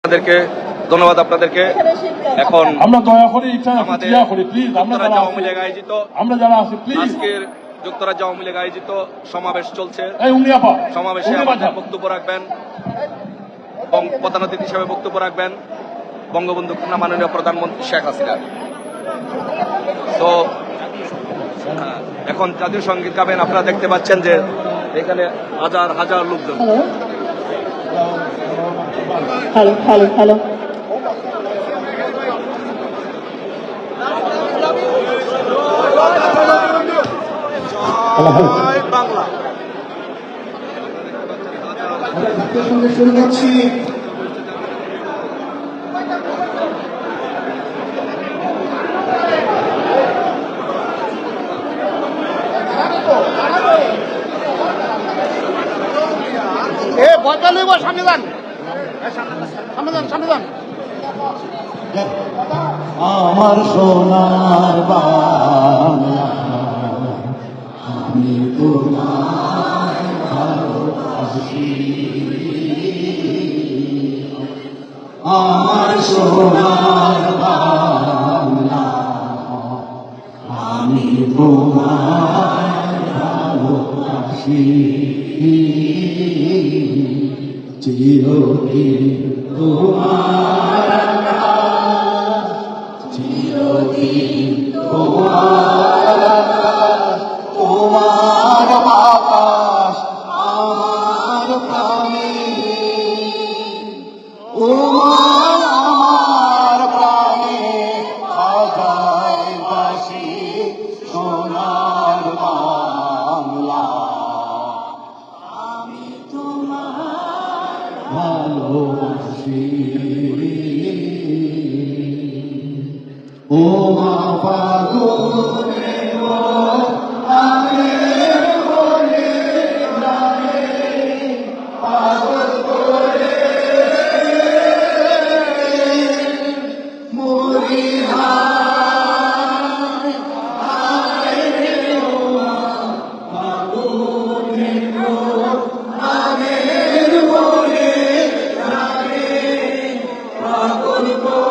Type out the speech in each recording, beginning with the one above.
আপনাদেরকে ধন্যবাদ। আপনাদেরকে এখন আমরা দয়া করে এটা আমাদের প্লিজ আমরা যুক্তরাজ্য আওয়ামী লীগ আয়োজিত যারা আছি প্লিজ আজকের যুক্তরাজ্য আওয়ামী লীগ আয়োজিত সমাবেশ চলছে। সমাবেশে আমাদের বক্তব্য রাখবেন এবং প্রধান অতিথি হিসেবে বক্তব্য রাখবেন বঙ্গবন্ধু কন্যা মাননীয় প্রধানমন্ত্রী শেখ হাসিনা। তো এখন জাতীয় সঙ্গীত গাবেন। আপনারা দেখতে পাচ্ছেন যে এখানে হাজার হাজার লোকজন। হ্যালো হ্যালো হ্যালো বাংলা সঙ্গে শুরু করছি। সামনে যান, সামনে যান, সামনে যান। আমার সোনার বাংলা আমি তোমায় ভালোবাসি, আমার সোনার বাংলা আমি তোমায় ভালোবাসি, চিরদিন তোমার, চিরদিন তোমার বাতাস আমার প্রাণে, আমার প্রাণে বাজায় বাঁশি সোনার বাংলা আমি তোমার ভালোবাসি। ও মা পাগলে পাগল করে মরি পাগল করে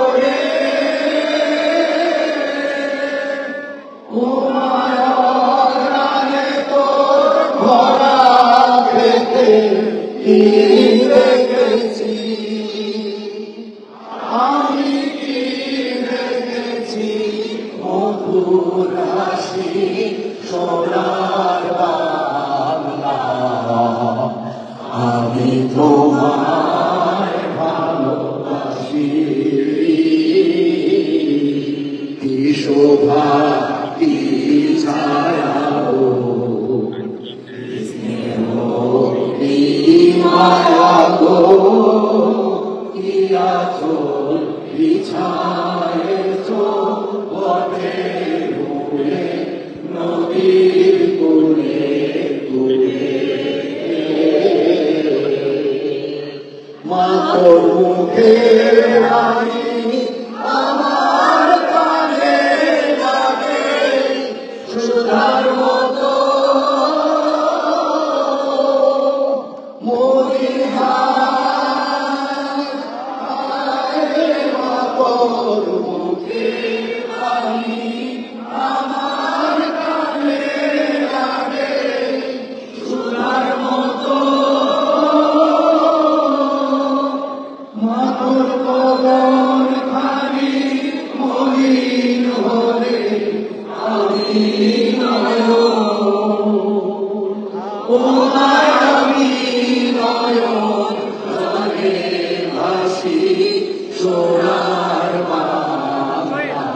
রেখেছি আমি কি রেখেছি মধুর হাসি সোনার বাংলা আমি তোমায় ভালোবাসি। কি শোভা কি ছায়া মায়া গো কি আছো বিছায়েছ পথে ঘুরে নদীর কূলে কূলে, মা তোর মুখে হাসি আমার কানে লাগে সুধার মতো মুখে আমি আমার কানে লাগে সুধার মতো, মাতর কবর খানি মলিন হলে আমি নয়ন, ও আমি নয়ন জলে ভাসি সোনার বাংলা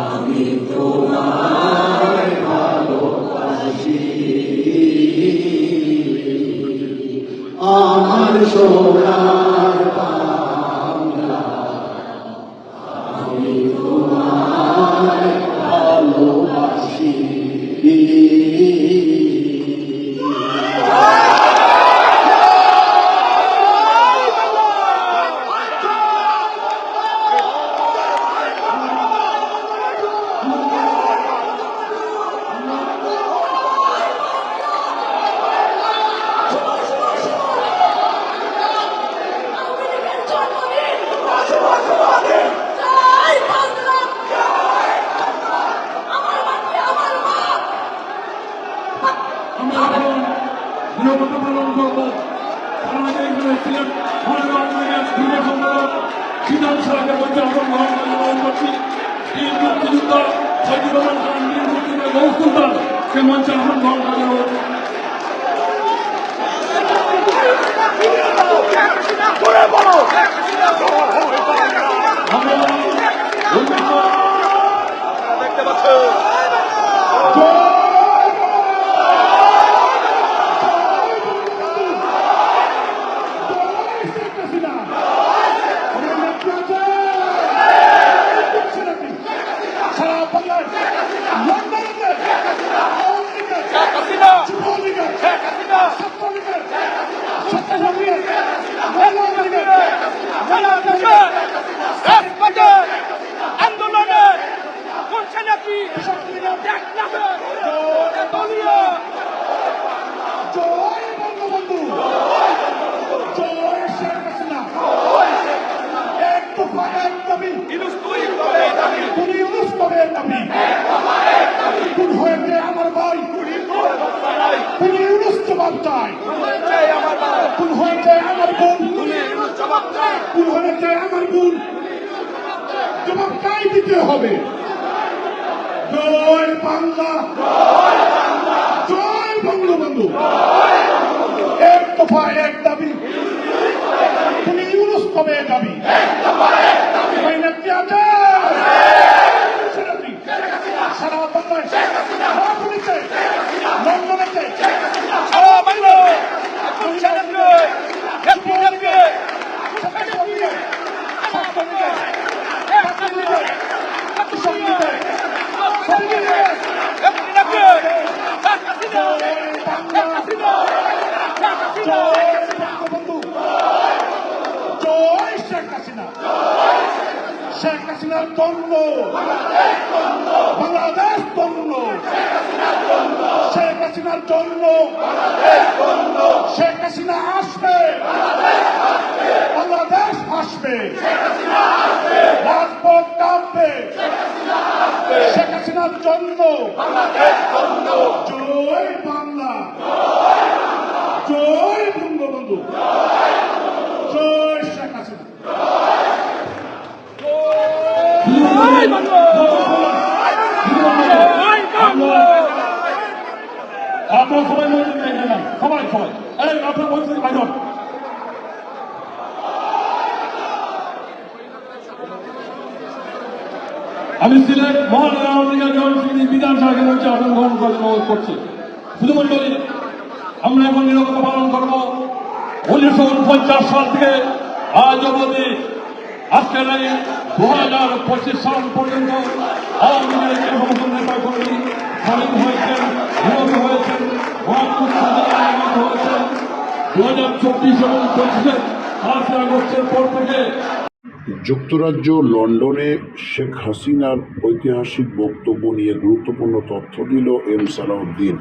আমি তোমায় ভালোবাসি, আমার সোনার বাংলা আমি তোমায় ভালোবাসি। গ্রহণ করে অনুরোধ করছি বীর মুক্তিযোদ্ধা শহীদুর রহমান খান বীর মুক্তিযোদ্ধা গৌস সুলতানকে মঞ্চে আসন গ্রহণ করে অনুরোধ আমরা দেখতে পাচ্ছেন আন্দোলনে করছে নাকি দলীয় জয় বঙ্গবন্ধু জয় শেখ হাসিনা এক দফা এক দাবি খুন ইউনূস কবে দাবি খুন হয়েছে আমার ভাই খুন ইউনূস জবাব চাই খুন হয়েছে আমার বোন খুন হয়েছে আমার বোন জবাব চাই দিতে হবে জয় বাংলা জয় বঙ্গবন্ধু এক দফা এক দাবি তুমি ইউনূস কবে দাবি নেত্রী আছে সারা বাংলায় সারা পুলিশে লন্ডনেতে সারা বাংলা এখন চ্যালেঞ্জে জয় শেখ হাসিনা শেখ হাসিনার দ্বন্দ্ব বাংলাদেশ দ্বন্দ্ব শেখ হাসিনার জন্য শেখ হাসিনা আসবে বাংলাদেশ আসবে রাজপথ কাঁপবে শেখ হাসিনার জন্য জয় বাংলা জয় বঙ্গবন্ধু জয় শেখ হাসিনা আপনারা সবাই মঞ্চে দেখে যান সবাই সবাই এই আপনার মঞ্চ থেকে বাইর হন। আমি সিলেট মহানগর আওয়ামী লীগের জনশক্তি বিধানসভাকে মঞ্চে আসন গ্রহণ করে অনুরোধ করছি। শুধু মন্ডলী আমরা এখন নিরবতা পালন করব 1949 সাল থেকে আজ অবধি আজকের এই 2025 সাল পর্যন্ত আওয়ামী লীগের যে সমস্ত নেতা কর্মী শহীদ হয়েছেন নিহত হয়েছেন 2024 এবং 25 আগস্টের পর থেকে যুক্তরাজ্য লন্ডনে শেখ হাসিনার ঐতিহাসিক বক্তব্য নিয়ে গুরুত্বপূর্ণ তথ্য দিল এম সালাউদ্দিন।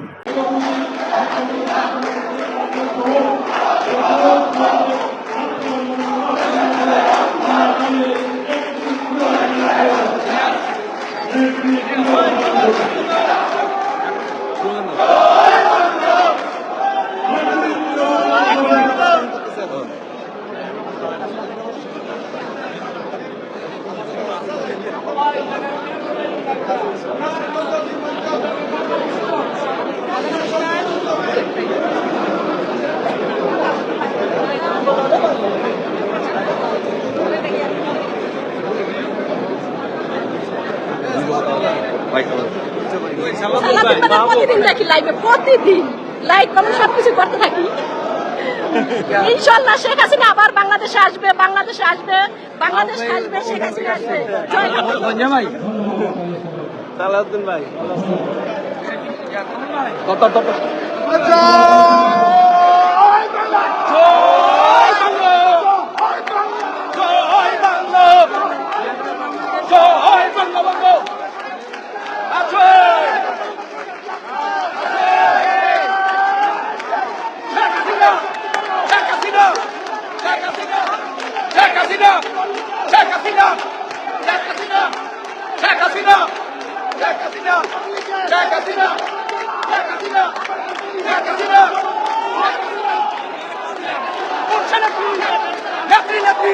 প্রতিদিন দেখি লাইভে প্রতিদিন লাইভ কমেন্ট সবকিছু করতে থাকি। ইনশাল্লাহ শেখ হাসিনা আবার বাংলাদেশে আসবে, বাংলাদেশে আসবে, বাংলাদেশ আসবে, শেখ হাসিনা আসবে। জয় ভাই সালাউদ্দিন ভাই কত নেত্রী নেত্রী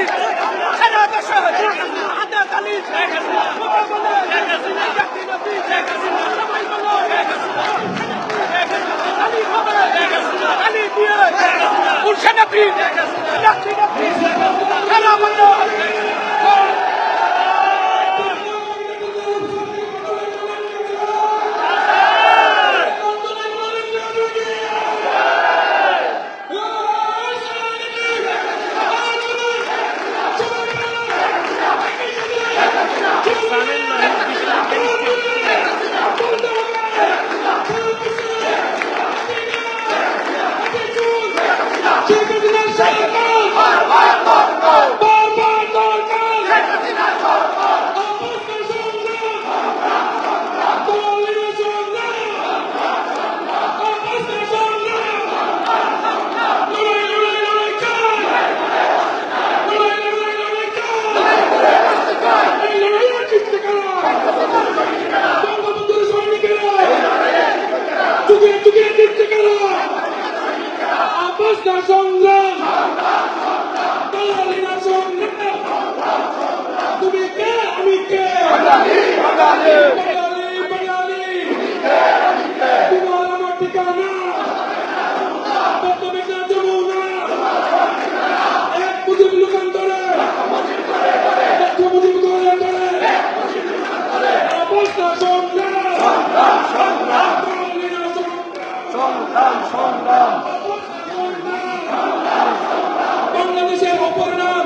বাংলাদেশের অপর নাম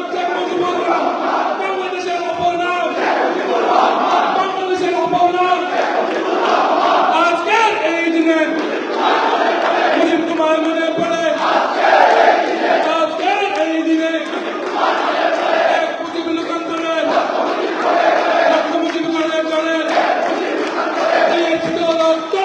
বাংলাদেশের অপর নাম বাংলাদেশের অপর নাম আজকের এই দিনে মুজিব তোমার মনে পড়ে আজকের এই দিনে এক মুজিব লোকান্তরের লক্ষ মুজিব করে চলে দিয়েছিল রক্ত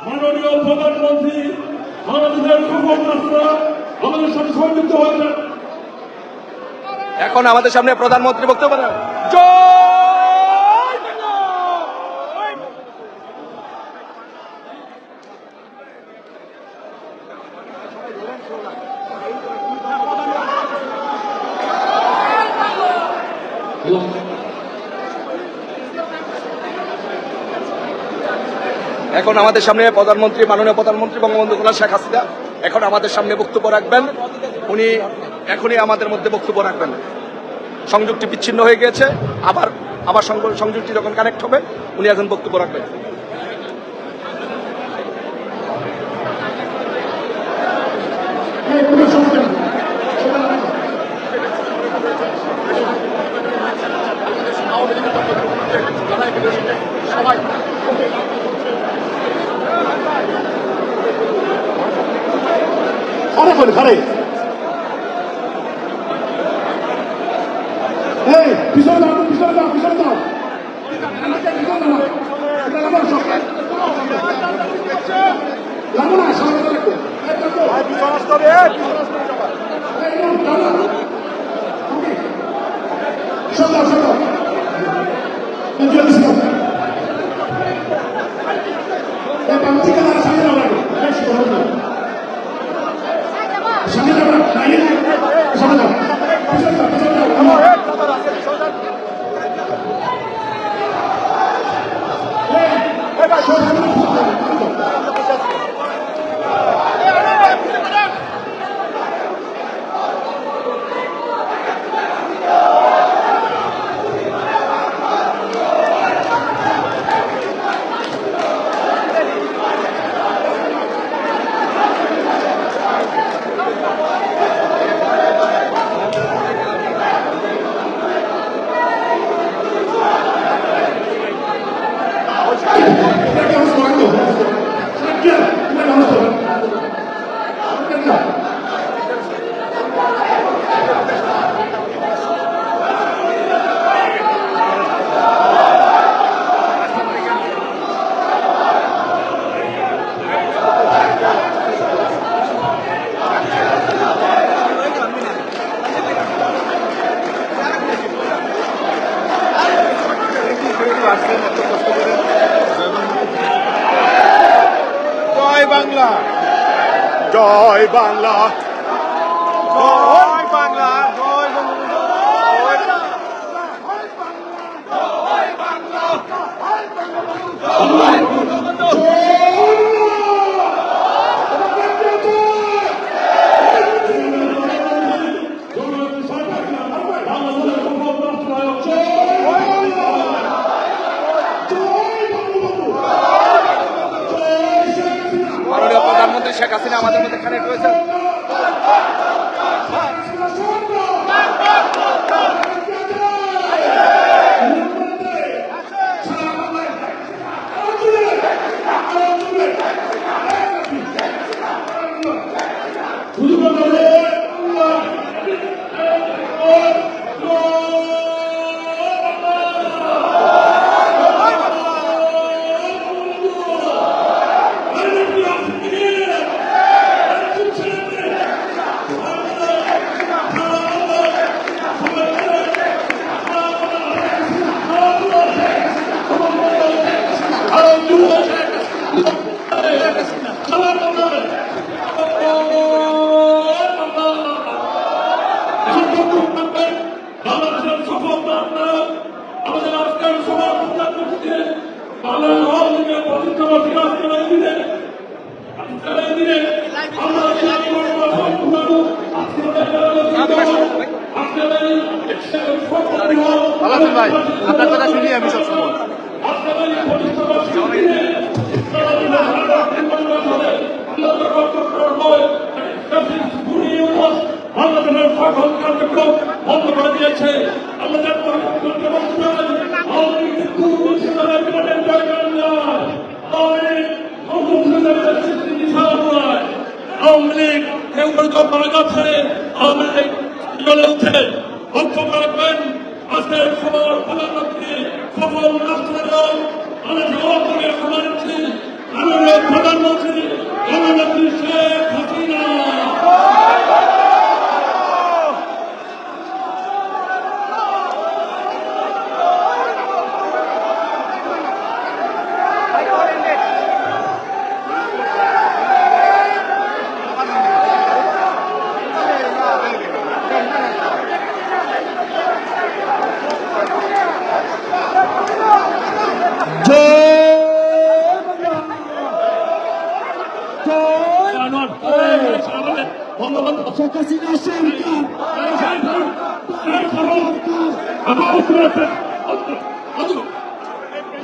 মাননীয় প্রধানমন্ত্রী বাংলাদেশের সুফল রাস্তা আমাদের সাথে সংযুক্ত হয়েছেন। এখন আমাদের সামনে প্রধানমন্ত্রী বক্তব্য দেন। এখন আমাদের সামনে প্রধানমন্ত্রী, মাননীয় প্রধানমন্ত্রী বঙ্গবন্ধু কন্যা শেখ হাসিনা এখন আমাদের সামনে বক্তব্য রাখবেন। উনি এখনই আমাদের মধ্যে বক্তব্য রাখবেন। সংযোগটি বিচ্ছিন্ন হয়ে গিয়েছে, আবার সংযোগটি যখন কানেক্ট হবে উনি এখন বক্তব্য রাখবেন। খারে এই পিছনে যাও, পিছনে যাও, পিছনে যাও, লাগবো না সামনে রাখবো সন্ধ্যা সন্ধ্যা আসছেন এত কষ্ট করে। জয় বাংলা, জয় বাংলা, জয় বাংলা, জয় বঙ্গবন্ধু, জয় বঙ্গবন্ধু। মাননীয় প্রধানমন্ত্রী শেখ হাসিনা আমাদের মধ্যে কানেক্ট রয়েছেন। ভাই, আপনার কথা শুনি আমি সবসময়। বাংলাদেশের সকল কার্যক্রম বন্ধ করে দিয়েছে। আমাদের আওয়ামী লীগ কেউ মারা গেছে, আওয়ামী লীগ চলে উঠে বক্তব্য রাখবেন। আজকের সবার প্রধানমন্ত্রী সফল রাষ্ট্রের আমি জবাবকে সমানিচ্ছি মাননীয় প্রধানমন্ত্রী জননেত্রী শেখ হাসিনা।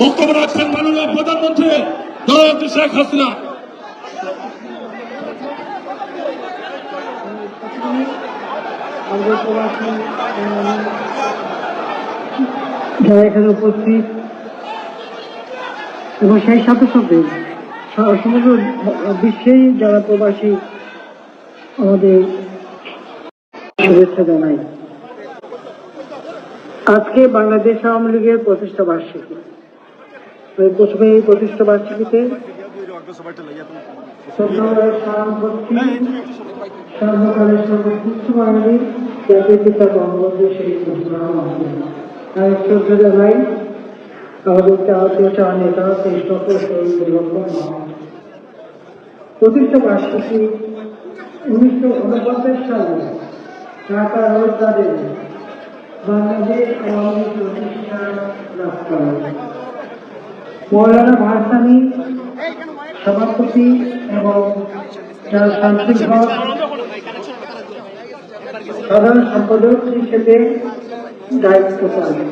বক্তব্য রাখছেন মাননীয় প্রধানমন্ত্রী জননেত্রী শেখ হাসিনা। যারা এখানে উপস্থিত এবং সেই সাথে সাথে সমগ্র বিশ্বেই যারা প্রবাসী আমাদের শুভেচ্ছা জানাই। আজকে বাংলাদেশ আওয়ামী লীগের প্রতিষ্ঠা বার্ষিকী। প্রথমে এই প্রতিষ্ঠা বার্ষিকীতে সর্বকালের সর্বোৎকৃষ্ট বাঙালির জাতির পিতা বঙ্গবন্ধু শেখ মুজিবুর রহমান আমি শ্রদ্ধা জানাই আমাদের জাতীয় চার নেতা সেই সকল শহীদ পরিবর্তন। প্রতিষ্ঠা বার্ষিকী 1949 সালে ঢাকা রোড গার্ডেনে বাংলাদেশ আওয়ামী লীগ প্রতিষ্ঠা লাভ করে। মৌলানা ভাসানী সভাপতি এবং যারা শান্তিক হক সাধারণ সম্পাদক হিসেবে দায়িত্ব পালন।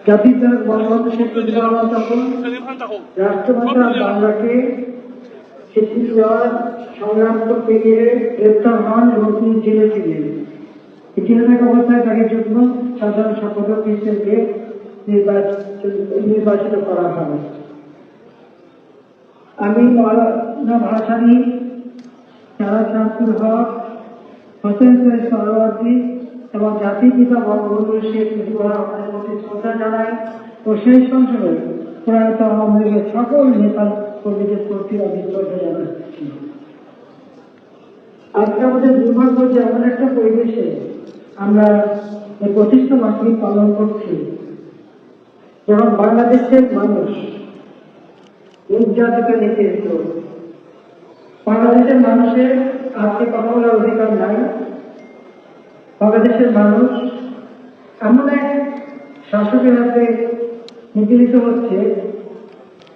জাতির জনক বঙ্গবন্ধু শেখ মুজিবুর রহমান তখন রাষ্ট্রভাষা বাংলাকে স্বীকৃতি দেওয়ার সংগ্রাম করতে গিয়ে গ্রেপ্তার হন এবং তিনি জেলে ছিলেন। জেলে থাকা অবস্থায় তাকে যুগ্ম সাধারণ সম্পাদক হিসেবে নির্বাচিত করা হয়। আমি মৌলানা ভাসানী, যারা শামসুল হক, হোসেন সৈয়দ সোহরাওয়ার্দী এবং জাতির পিতা বঙ্গবন্ধু শেখ মুজিবুর রহমানের প্রতি শ্রদ্ধা জানাই ও সেই সঙ্গে প্রয়াত আওয়ামী লীগের সকল নেতা কর্মীদের প্রতি আমি শ্রদ্ধা জানাচ্ছি। আজকে আমাদের দুর্ভাগ্য যে এমন একটা পরিবেশে আমরা এই প্রতিষ্ঠা বার্ষিকী পালন করছি, যখন বাংলাদেশের মানুষ নির্যাতিত নিপীড়িত, বাংলাদেশের মানুষের আজকে কথা বলার অধিকার নাই, বাংলাদেশের মানুষ এমন এক শাসকের হাতে নিপীড়িত হচ্ছে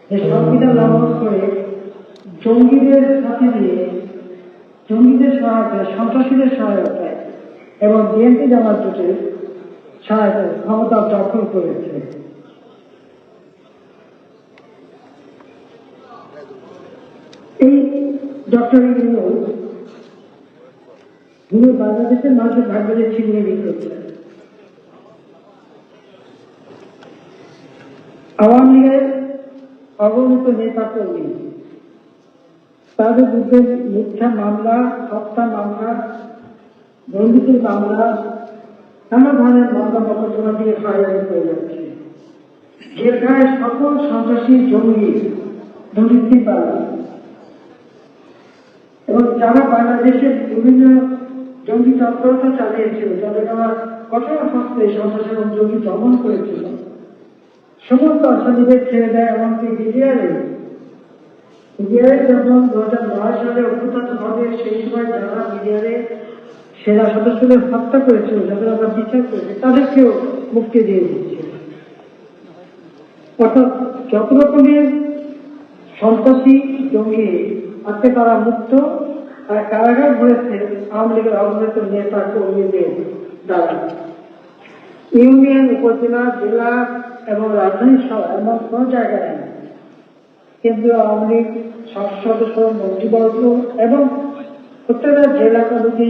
যে সংবিধান লঙ্ঘন করে জঙ্গিদের সাথে দিয়ে, জঙ্গিদের সহায়তায়, সন্ত্রাসীদের সহায়তায় এবং বিএনপি জামাত জোটের সহায়তায় ক্ষমতা দখল করেছে। এই ডক্টর ইউনূস যিনি বাংলাদেশের মানুষের ভাগ্যে ছিনিয়ে দিচ্ছে, আওয়ামী লীগের অগণিত নেতা কর্মী তাদের বিরুদ্ধে মিথ্যা মামলা, হত্যা মামলা, দুর্নীতির মামলা, নানা ধরনের মামলা মোকদ্দমা দিয়ে ফায়ারিং করে যাচ্ছে। যেখানে সকল সন্ত্রাসী জঙ্গি দুর্নীতিবাদ এবং যারা বাংলাদেশের বিভিন্ন জঙ্গি তৎপরতা চালিয়েছিল, যাদের আমার কঠোর হস্তে সন্ত্রাস এবং জঙ্গি দমন করেছিল, সমস্ত অসাধীদের ছেড়ে দেয়। এমনকি বিডিআরে যখন 2009 সালে অভ্যুত্থান হবে, সেই সময় যারা বিডিআরে সেনা সদস্যদের হত্যা করেছিল, যাদের আমরা বিচার করেছি, তাদেরকেও মুক্তি দিয়ে দিচ্ছে। অর্থাৎ যত রকমের সন্ত্রাসী জঙ্গি আজকে তারা মুক্ত, আর কারাগার ভরেছে আওয়ামী লীগের অবহেলিত নেতা কর্মীদের দ্বারা। ইউনিয়ন, উপজেলা, জেলা এবং রাজধানী সহ এমন কোন জায়গায় কেন্দ্রীয় আওয়ামী লীগ সদস্য, মন্ত্রীবর্গ এবং প্রত্যেকটা জেলা কমিটি,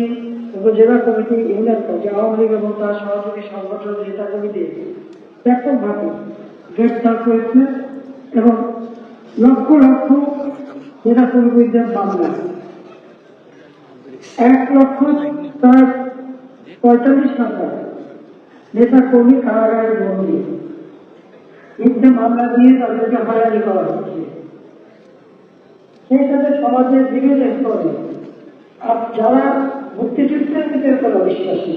উপজেলা committee, union committee, Awami League এবং তার সহযোগী সংগঠন নেতা কমিটি ব্যাপকভাবে গ্রেফতার করেছে এবং লক্ষ লক্ষ নেতা কর্মীদের মামলা 1,45,000 নেতা কর্মী কারাগারে বন্দী, মিথ্যা মামলা দিয়ে তাদেরকে হয়রানি করা হচ্ছে। সেই সাথে সমাজের বিভিন্ন স্তরে যারা মুক্তিযুদ্ধের ভিতরে কোনো বিশ্বাসী,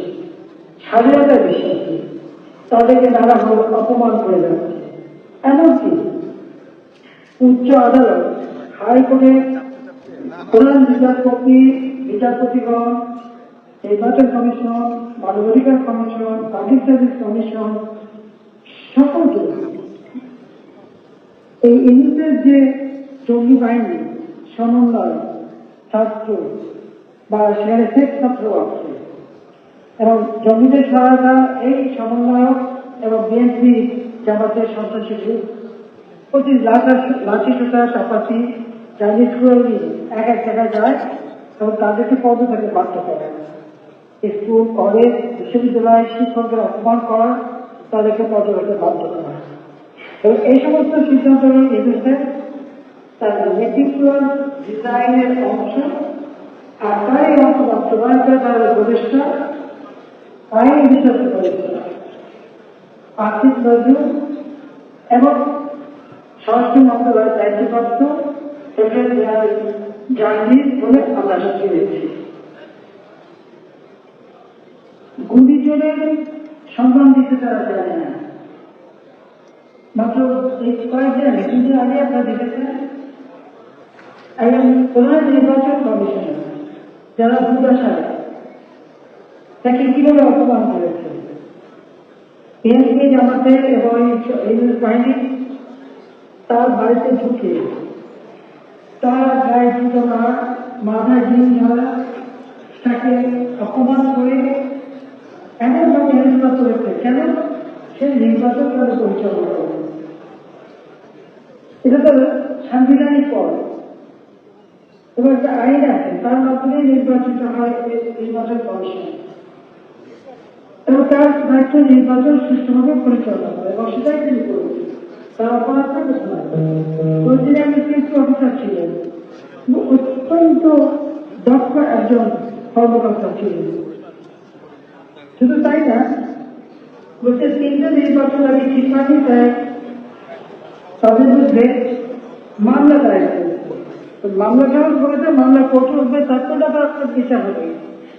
স্বাধীনতায় বিশ্বাসী, তাদেরকে নানাভাবে অপমান করে যাচ্ছে। এমনকি উচ্চ আদালত, হাইকোর্টের প্রধান বিচারপতিগণ, নির্বাচন কমিশন, মানবাধিকার কমিশন, পাবলিক সার্ভিস কমিশন সকলকে এই ইউনিটের যে জঙ্গি বাহিনী সমন্বয় ছাত্র বা সেখানে শেখ ছাত্র আছে এবং জঙ্গিদের সহায়তা, এই সমন্বয়ক এবং বিএনপি জামাতের সন্ত্রাসী প্রতি লাঠি সোটা চাপাতি চাইনিজ কুড়ি এক এক জায়গায় যায় এবং তাদেরকে পদত্যাগে বাধ্য করে। স্কুল, কলেজ, বিশ্ববিদ্যালয় শিক্ষকদের অপমান করা, তাদেরকে পদত্যাগে বাধ্য করা এবং এই সমস্ত সিদ্ধান্ত এসেছে তার মেটিকুলার ডিজাইনের অংশ। আর তাই অংশ বাস্তবায়ন করে তাদের উপদেষ্টা আইন বিচার করেছে, আর্থিক নজর এবং স্বরাষ্ট্র মন্ত্রণালয়ের দায়িত্বপ্রাপ্ত সেক্রেটারি জাহাঙ্গীর বলে আমরা সাক্ষী দিচ্ছি। গুলিজনের সম্মান দিতে তারা জানে না। মাত্র এই কয়েকদিন কিন্তু আগে আপনারা দেখেছেন একজন প্রধান নির্বাচন কমিশনার যারা দুর্দশায় তাকে কিভাবে অপমান করেছে বিএনপি জামাতের এবং এই বাহিনী তার বাড়িতে ঢুকে তার গায়ে জুতো মারা, মাথায় ডিম ঝাড়া, তাকে অপমান করে এমনভাবে হেলমেট করেছে কেন সে নির্বাচন করে পরিচালনা করে। এটা তো সাংবিধানিক পদ এবং একটা আইন আছে, তার মাধ্যমে নির্বাচিত হয় নির্বাচন কমিশন এবং তার দায়িত্ব নির্বাচন সুষ্ঠুভাবে পরিচালনা করে এবং সেটাই তিনি করেছেন। তার অপরাধটা কোথায়? তিনি একজন কৃষি অফিসার ছিলেন, অত্যন্ত দক্ষ একজন কর্মকর্তা ছিলেন। শুধু তাই না, বলছে 3টে নির্বাচন আগে ঠিক হয়নি, তাই তাদের মধ্যে মামলা দায়ের করেছে। মামলা যখন করেছে, মামলা কোর্টে উঠবে, তারপরে আবার আপনার বিচার হবে।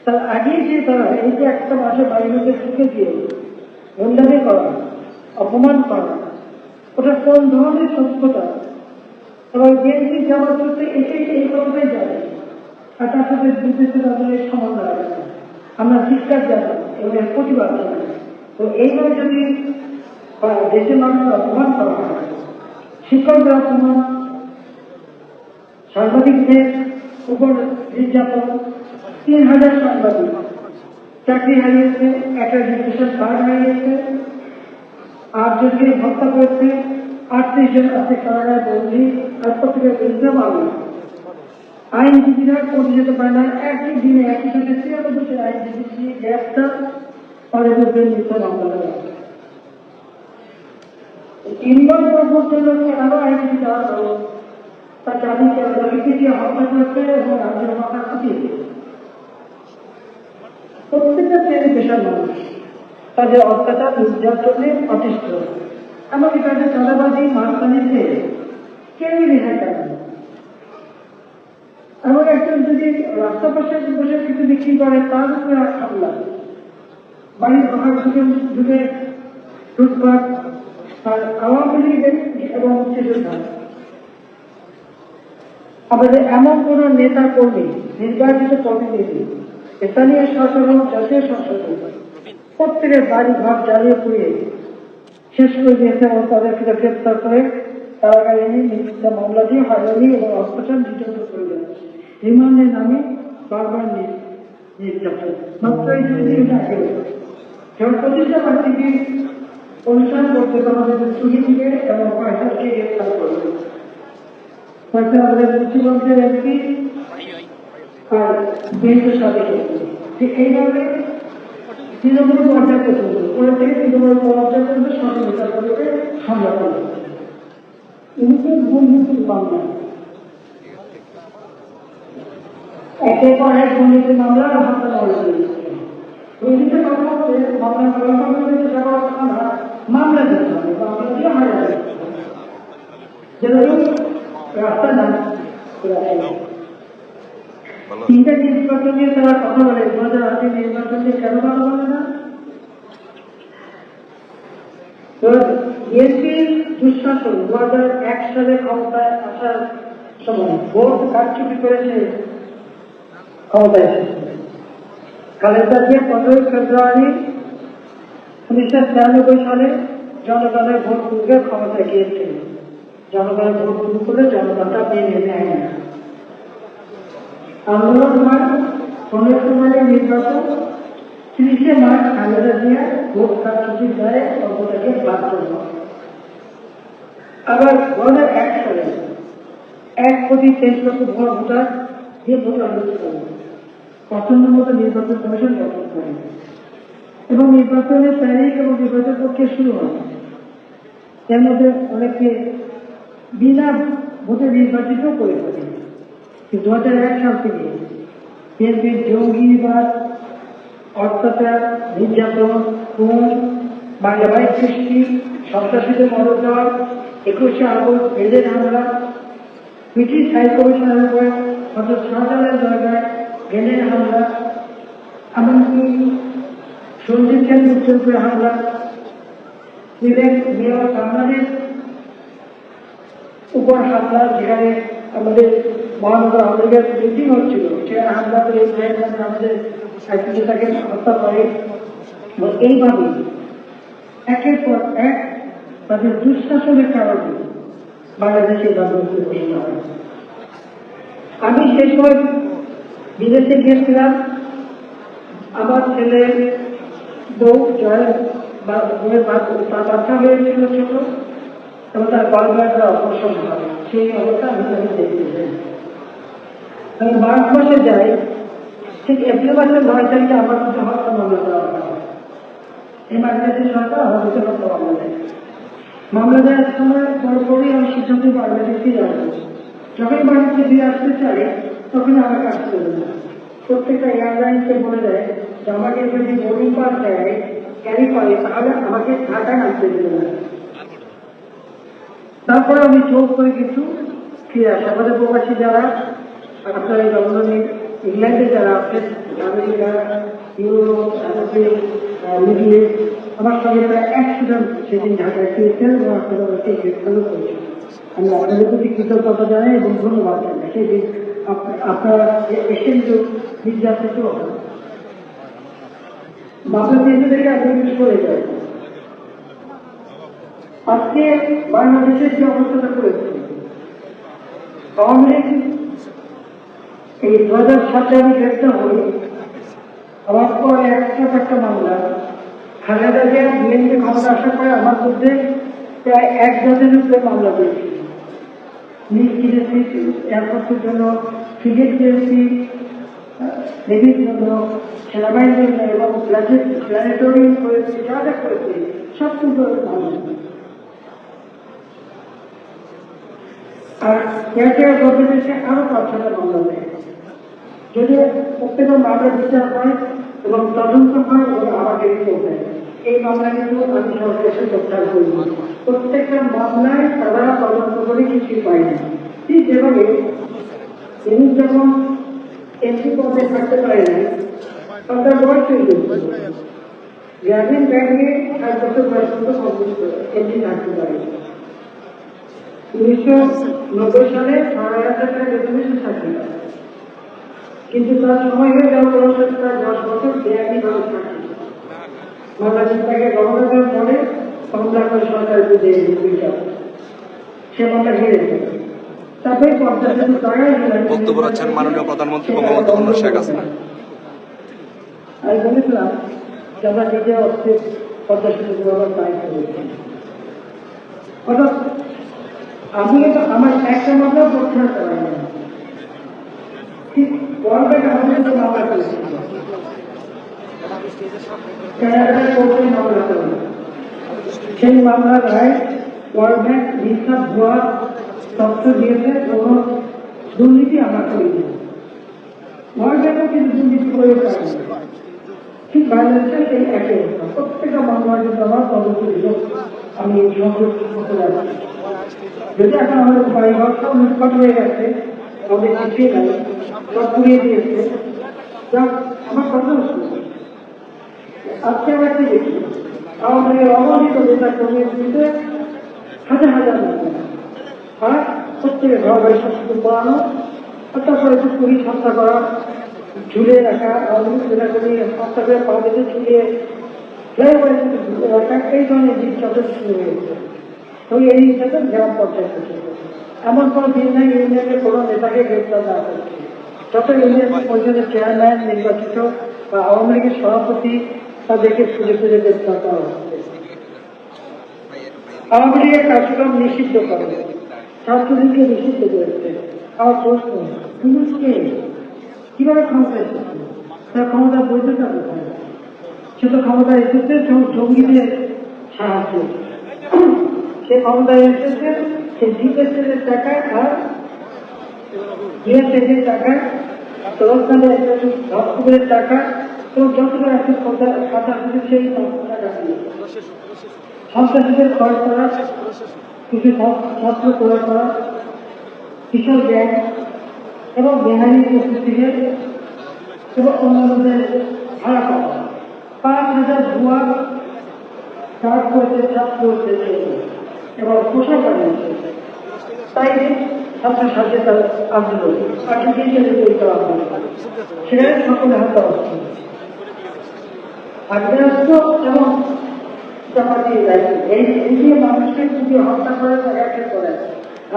তার আগেই যে তারা এই যে একটা মাসে বাড়ির মধ্যে ঢুকে দিয়ে গুন্ডামি করা, অপমান করা, ওটা কোন ধরনের সভ্যতা, এবং বিএনপি জামাত করতে এটাই এই কথাটাই জানে, আর তার সাথে বিদ্যুৎ তাদের সমন্বয় আছে। আমরা শিক্ষার জানাই এবং এর প্রতিবাদ জানাই। তো এইভাবে যদি দেশের মানুষের অপমান করা হয়, শিক্ষকদের অপমান, সাংবাদিকদের উপর নির্যাতন, 3000 সাংবাদিক চাকরি হারিয়েছে, একটা রেজিস্ট্রেশন কার্ড হারিয়েছে, 8 জনকে হত্যা করেছে, 38 জন আছে কারাগারে বন্দী, আর প্রত্যেকের বিরুদ্ধে মামলা। আইনজীবীরা কোর্টে যেতে পারে না, একই দিনে একই সাথে 93 আইনজীবী গ্রেফতার, তাদের বিরুদ্ধে মিথ্যা মামলা দেওয়া। 3 বছর পর্যন্ত কেন আইনজীবী দেওয়া হলো? তার জাতি তাদেরকে দিয়ে হত্যা করেছে এবং রাজ্যের মাথা খাটিয়েছে। প্রত্যেকটা শ্রেণী পেশার মানুষ তাদের অত্যাচার নির্যাতনে অতিষ্ঠ, এমনকি তাদের চাঁদাবাজি মাঝখানিতে কেউই রেহাই পায় না। এমন একজন যদি রাস্তা পাশে বসে কিছু বিক্রি করে তার উপরে হামলা, বাড়ির ঘর ঢুকে লুটপাট, আর আওয়ামী লীগের এবং মুক্তিযোদ্ধা। আমাদের এমন কোন নেতা কর্মী, নির্বাচিত প্রতিনিধি, স্থানীয় সরকার এবং জাতীয় সংসদ প্রত্যেকের বাড়ি ঘর জ্বালিয়ে পুড়িয়ে শেষ করে দিয়েছে এবং তাদেরকে গ্রেপ্তার করে কারাগারে এনে মিথ্যা মামলা দিয়ে হয়রানি এবং অত্যাচার নির্যাতন করে দেওয়া, রিমান্ডের নামে বারবার নির্যাতন। মাত্র এই 2 দিন আগে যখন প্রতিষ্ঠা বার্ষিকী অনুষ্ঠান করতে আমাদের ছুটি দিবে এবং পয়সাকে গ্রেপ্তার করবে। হয়তো আমাদের মুখ্যমন্ত্রীর এমপি আর বিএনপির সাথে ঠিক এইভাবে তৃণমূল পর্যায়ে পর্যন্ত ওরা থেকে তৃণমূল পর্যায়ে পর্যন্ত সহযোগিতাকে হামলা করে ইনিকে দুর্নীতির মামলা, একের পর এক দুর্নীতির মামলা হামলা করা হয়েছে। দুর্নীতির কথা হচ্ছে মামলা করা মামলা দিতে হবে, মামলা দিয়ে হারা যাবে যেরকম রাস্তা না। 3টা নির্বাচন নিয়ে তারা কথা বলে, 2008 নির্বাচন নিয়ে কেন কথা বলে না? বিএনপি দুঃশাসন 2001 সালে ক্ষমতায় আসার সময় ভোট কারচুপি করেছে, ক্ষমতায় এসেছে। খালেদা জিয়া 15 ফেব্রুয়ারি 1993 সালে জনগণের ভোট তুলে ক্ষমতায় গিয়েছিল। জনগণের ভোট তুলে করে জনগণটা মেনে নেয় না। আন্দোলন হয় 15 মার্চের নির্বাচন, 30 মার্চ খালেদা জিয়া ভোট কারচুপির দায়ে ক্ষমতাকে বাদ করল। আবার 2001 সালে 1 কোটি 23 লক্ষ ভোটার দিয়ে ভোট আন্দোলন করে পছন্দ মতো নির্বাচন কমিশন গঠন করে এবং নির্বাচনের তারিখ এবং নির্বাচন প্রক্রিয়া শুরু হয়। এর মধ্যে অনেকে বিনা ভোটে নির্বাচিত করে থাকে। 2001 সাল থেকে বিএনপির জঙ্গিবাদ, অত্যাচার, নির্যাতন, খুন, বাংলা ভাই সৃষ্টি, সন্ত্রাসীদের মদত দেওয়া, 21শে আগস্ট রেলের হামলা, ব্রিটিশ হাই কমিশনের উপর শাহজালালের জায়গায় গ্রেনেড হামলা, এমনকি সঞ্জিত সেনের উপরে হামলা, সিলেট মেয়র সামনাদের উপর হামলা, যেখানে আমাদের মহানগর আওয়ামী মিটিং হচ্ছিল, সেখানে হামলা করে আমাদের তাকে হত্যা করে। এইভাবে একের পর এক তাদের দুঃশাসনের কারণে বাংলাদেশের রাজনীতি ঘোষণা হয়। আমি সেই সময় বিদেশে গিয়েছিলাম। আমার ছেলে বউ জয়ের তার বাচ্চা হয়েছিল ছোট এবং তার গলব্লাডার অপারেশন হয়। সেই অবস্থা আমি দেখতেছি। আমি মার্চ মাসে যাই, ঠিক এপ্রিল মাসের 9 তারিখে আমার কাছে হত্যা মামলা দেওয়া হয়। এই বাংলাদেশের সরকার আমাদেরকে হত্যা মামলা দেয়। মামলা দেওয়ার সময় পরপরই আমি সিদ্ধান্ত বাংলাদেশে ফিরে আসবো। যখন বাংলাদেশে ফিরে আসতে চাই তখন আমাকে আসতে দেবে না। প্রত্যেকটা এয়ারলাইন্সকে বলে দেয় যে আমাকে যদি বোর্ডিং পাস দেয় ক্যারি করে তাহলে আমাকে ঢাকায় নামতে দেবে না। তারপরে আমি চোখ করে কিছু ফিরে আসি। আমাদের প্রবাসী যারা আপনার এই লন্ডনে, ইংল্যান্ডে যারা আছেন, আমেরিকা, ইউরোপ, মিডল ইস্ট, আমার সঙ্গে প্রায় 100 জন সেদিন ঢাকায় গিয়েছেন এবং আপনাদেরকে গ্রেফতারও করেছেন। আমি আপনাদের প্রতি কৃতজ্ঞতা জানাই এবং ধন্যবাদ জানাই। সেদিন আপনারা এসেন তো নির্যাতিত হন। বাংলাদেশ থেকে আপনি সরে যায়। আজকে বাংলাদেশের যে অবস্থাটা করেছে, আওয়ামী লীগ এই 2007 আমি গ্রেফতার হই, আমার পরে একটা মামলা খালেদা জিয়া বিএনপি ক্ষমতা আসার পরে আমার মধ্যে প্রায় 1 ডজনের উপরে মামলা করেছি। নিজ কিনেছি, এয়ারপোর্টের জন্য, ফ্রিগেট কিনেছি, নেভির জন্য, সেনাবাহিনীর জন্য এবং প্ল্যানেটোরিয়াম করেছি, যা যা করেছি সব কিন্তু মামলা। আর এয়ারটেল গভর্নমেন্টে আরো 5-6টা মামলা নেয়। যদি প্রত্যেকটা মামলা বিচার হয় এবং তদন্ত হয় এবং আমাকে রিপোর্ট দেয়, এই মামলা কিন্তু আমি সরকারের প্রত্যাহার করি। প্রত্যেকটা মামলায় তারা তদন্ত করে কিছু পায় না। ঠিক যেভাবে তিনি যখন এমপি পদে থাকতে পারে না, তাদের বয়স হয়ে গেছে, গ্রামীণ ব্যাংকে 60 বছর বয়স পর্যন্ত এমপি থাকতে পারে। 1990 সালে 6,000 টাকা বেতনে চাকরি করে, কিন্তু তার সময় হয়ে যাওয়ার পর প্রায় 10 বছর বেআইনি ভাবে চাকরি। বাংলাদেশ থেকে গভর্নমেন্ট পরে মামলা করে সরকারের বিরুদ্ধে সে মামলা হেরেছে। তারপরে 50 টাকা বক্তব্য রাখছেন মাননীয় প্রধানমন্ত্রী বঙ্গবন্ধু শেখ হাসিনা। আমি বলেছিলাম যে আমরা নিজে অর্থে 50 দায়িত্ব করেছি। অর্থাৎ আমি আমার একটা মামলা প্রত্যাহার করা হয় না। ঠিক গভর্নমেন্ট আমাদের তো মামলা করেছিল, মামলা করে সেই মামলার রায় গভর্নমেন্ট মিথ্যা ভুয়া তথ্য দিয়েছে, কোনো দুর্নীতি আমরা করিনি। গভর্নমেন্টও কিন্তু দুর্নীতি করে পারে। ঠিক বাংলাদেশের এই একই অবস্থা। প্রত্যেকটা মামলার জন্য আমার তদন্ত দিল আমি সংরক্ষণ করতে যাচ্ছি। যদি এখন আমাদের বাড়িঘর সব লুটপাট হয়ে গেছে, আমাদের কিছুই নাই, সব পুড়িয়ে দিয়েছে, যা আমার কথা হচ্ছে। আজকে আমরা কি দেখি, আমাদের অবহিত নেতা কর্মীর বিরুদ্ধে হাজার হাজার মামলা, আর প্রত্যেকে ঘর বাড়ি সংস্কৃতি করানো, তারপরে পুলিশ হত্যা করা, ঝুলিয়ে রাখা, নেতা কর্মী হত্যা করে পা বেঁধে ঝুলিয়ে ফ্লাইওভারে ঝুলিয়ে রাখা, এই ধরনের জিনিসপত্র শুরু হয়েছে। তো এই হিসাবে গ্রাম পঞ্চায়েত এমন কোনো দিন নাই ইউনিয়নের কোনো নেতাকে গ্রেপ্তার না করছে। যত ইউনিয়ন পরিষদের চেয়ারম্যান নির্বাচিত বা আওয়ামী লীগের সভাপতি তাদেরকে খুঁজে খুঁজে গ্রেপ্তার করা হচ্ছে। আওয়ামী লীগের কার্যক্রম নিষিদ্ধ করে, ছাত্রলীগকে নিষিদ্ধ করেছে। আমার প্রশ্ন, পুলিশকে কিভাবে ক্ষমতা এসেছে? তার ক্ষমতা বৈধতা কোথায়? সে তো ক্ষমতা এসেছে জঙ্গিদের সাহায্য, সে ক্ষমতায় এসেছে সে ডিপেসের টাকা আর বিএসএফের টাকা, তরফদানের ধর্মের টাকা, তো যতটা আছে খাতা আছে সেই টাকা দিয়ে সন্ত্রাসীদের ক্রয় করা, কিছু ছাত্র ক্রয় করা, কিশোর গ্যাং এবং বেহারি উপস্থিতিকে এবং অন্যান্যদের ভাড়া করা, 5,000 ভুয়া কার্ড করেছে ছাত্র এবং পোশাক বানিয়েছে। তাই ছাত্র সাথে তার আন্দোলন আর্টিফিশিয়াল তৈরি করা হবে, সেখানে সকলে হাত হচ্ছে। আগ্রাস্ত এবং চাপাতি এই যে মানুষকে যদি হত্যা করে তাকে করে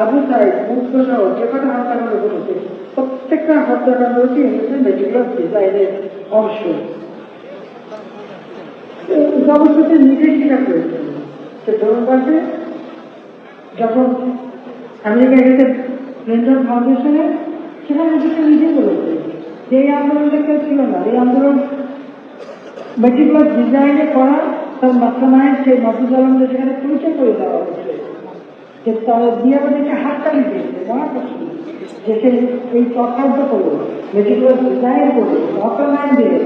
আবু সাইদ মুক্ত সহ যেখানে হত্যাকাণ্ড ঘটেছে, প্রত্যেকটা হত্যাকাণ্ডটি হচ্ছে মেডিকেল ডিজাইনের অংশ। অবশ্যই নিজেই স্বীকার করেছে সে তরুণ পাশে যখন আমেরিকা গেছে ক্লিন্টন ফাউন্ডেশনে, সেখানে নিজেই বলেছে যে এই আন্দোলনটা কেউ ছিল না, এই আন্দোলন মেডিকেল ডিজাইনে করা তার মাস্টারমাইন্ড সেই মসজিদ আলমদের সেখানে পরিচয় করে দেওয়া হয়েছে যে তারা দিয়ে আমাদেরকে হাততালি দিয়েছে, মনে করছি যে সে এই চক্রান্ত করলো মেডিকেল ডিজাইন করে মাস্টারমাইন্ড দিয়ে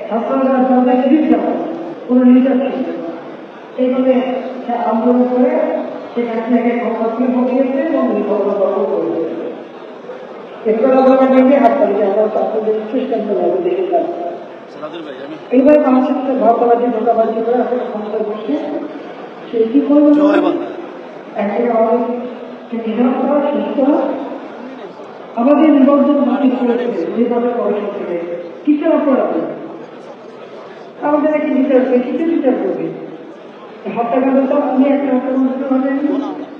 ছাত্ররা জনতাকে দিতে হবে কোনো নির্যাতন। এইভাবে সে আন্দোলন করে সেখান থেকে ক্ষমতাকে বসিয়েছে এবং ক্ষমতা দখল করেছে। এরপর আমরা দেখে হাততালি আমরা ছাত্রদের খ্রিস্টান দেখে যাচ্ছি। এইবার আমার সাথে ভাবতাবাজি ধোকাবাজি করে আসলে ক্ষমতা বসে সে কি করবে একদিকে আমাদেরকে নিধন করা শেষ করা আমাদের নিবন্ধন বাতিল করেছে নির্বাচন কমিশন থেকে কিসের অপরাধে আমাদের একটি বিচার করবে কিছু বিচার করবে হত্যাকাণ্ড তো আমি একটা হত্যাকাণ্ড হবে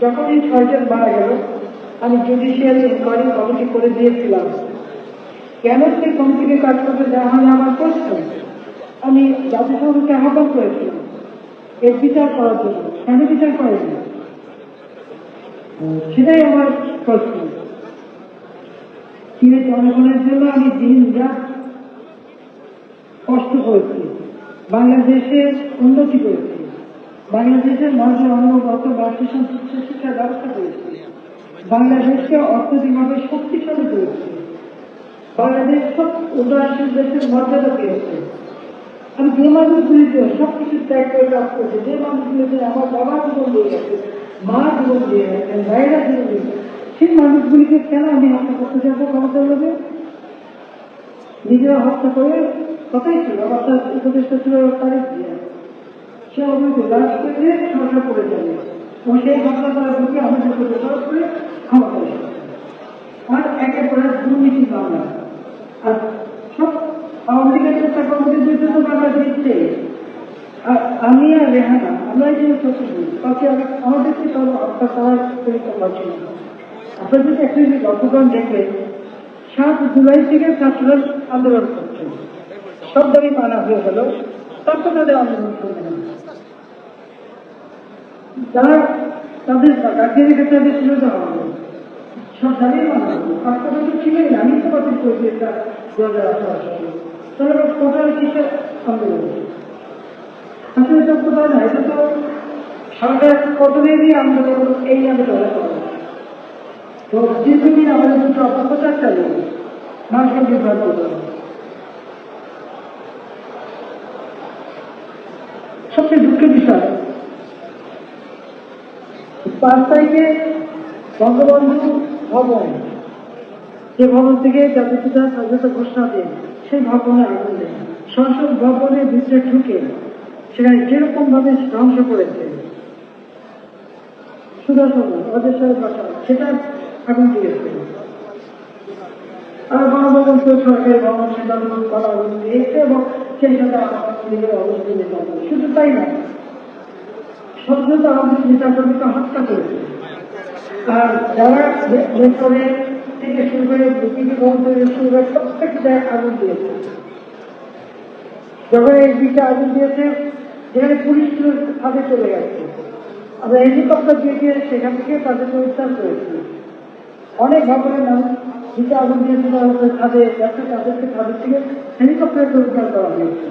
যখন এই 6 জন মারা গেল আমি জুডিশিয়াল ইনকোয়ারি কমিটি করে দিয়েছিলাম কেন সেই কমিটিকে কাজ করতে দেওয়া হয় আমার প্রশ্ন আমি জাতিসংঘকে আহ্বান করেছিলাম এর বিচার করার জন্য কেন বিচার করেনি সেটাই আমার প্রশ্ন চীনের জনগণের জন্য আমি দিন রাত কষ্ট করেছি বাংলাদেশের উন্নতি করেছি বাংলাদেশের মানুষের অন্নগত ব্যবসা শিক্ষার ব্যবস্থা করেছি বাংলাদেশকে অর্থনৈতিকভাবে শক্তিশালী করেছি বাংলাদেশ সব উন্নয়নশীল দেশের মর্যাদা পেয়েছে আমি যে মানুষগুলিতে সবকিছু ত্যাগ করে কাজ করছি যে মানুষগুলিতে আমার বাবা জীবন দিয়ে গেছে মা জীবন দিয়ে গেছেন ভাইরা জীবন দিয়ে গেছে সেই মানুষগুলিকে কেন আমি হত্যা করতে যাবো ক্ষমতা হবে নিজেরা হত্যা করে কথাই ছিল আমার তার উপদেষ্টা ছিল তারিখ দিয়ে সে অবৈধ লাশ করে সরকার করে যাবে এবং সেই ঘটনা তারা ঢুকে আমাদের উপদেষ্টা করে ক্ষমতা এসেছে আর একের পরে দুর্নীতি মামলা আর সব আওয়ামী লীগের চেষ্টা কমিটির জন্য বাংলা দিচ্ছে আর আমি আর রেহানা আমরা এই জন্য সচেতন তাকে আমাদেরকে সব হত্যা করার পরিকল্পনা ছিল আপনার যদি একটা গতকাল দেখে 7 জুলাই থেকে ছাত্ররা আন্দোলন করছে সব দাবি মানা হয়ে গেল তারপর তাদের আন্দোলন করবে না যারা তাদের গার্জিয়ানের ক্ষেত্রে তাদের ছিল দেওয়া হবে সব দাবি মানা হলো আপনারা তো ছিলেন না আমি তো বাতিল করে দিয়েছি 2018 তাহলে কোটার কিসের আন্দোলন আসলে তো কোথায় না এটা তো সরকার কতদিনই আন্দোলন এই আন্দোলন করে তো দীর্ঘদিন আমাদের দুটো অপপ্রচার চালু মানুষকে বিভ্রান্ত করতে সবচেয়ে দুঃখের বিষয় 5 তারিখে বঙ্গবন্ধু ভবন যে ভবন থেকে জাতীয় পিতা স্বাধীনতা ঘোষণা দেন সেই ভবনে আগুন দেন সংসদ ভবনের ভিতরে ঢুকে সেখানে যেরকম ভাবে ধ্বংস করেছে সুদর্শন ওদের সাথে বাসা সেটা আগুন দিয়েছে আর গণভবন সরকারি ভবন সেটা আগুন দিয়েছে এবং সেই সাথে আমাদের অবস্থান শুধু তাই না সদ্যতা আমাদের নেতাকর্মীকে হত্যা করেছে আর যারা মেট্রোরে থেকে শুরু করে বিপিডি ভবন থেকে শুরু করে প্রত্যেক জায়গায় আগুন দিয়েছে যখন এই দিকে আগুন দিয়েছে যেখানে পুলিশ ছাদে চলে গেছে আমরা হেলিকপ্টার দিয়ে সেখান থেকে তাদেরকে উদ্ধার করেছি অনেক ভবনের মানুষ দিকে আগুন দিয়েছে ছাদে গেছে তাদেরকে ছাদের থেকে হেলিকপ্টারকে উদ্ধার করা হয়েছে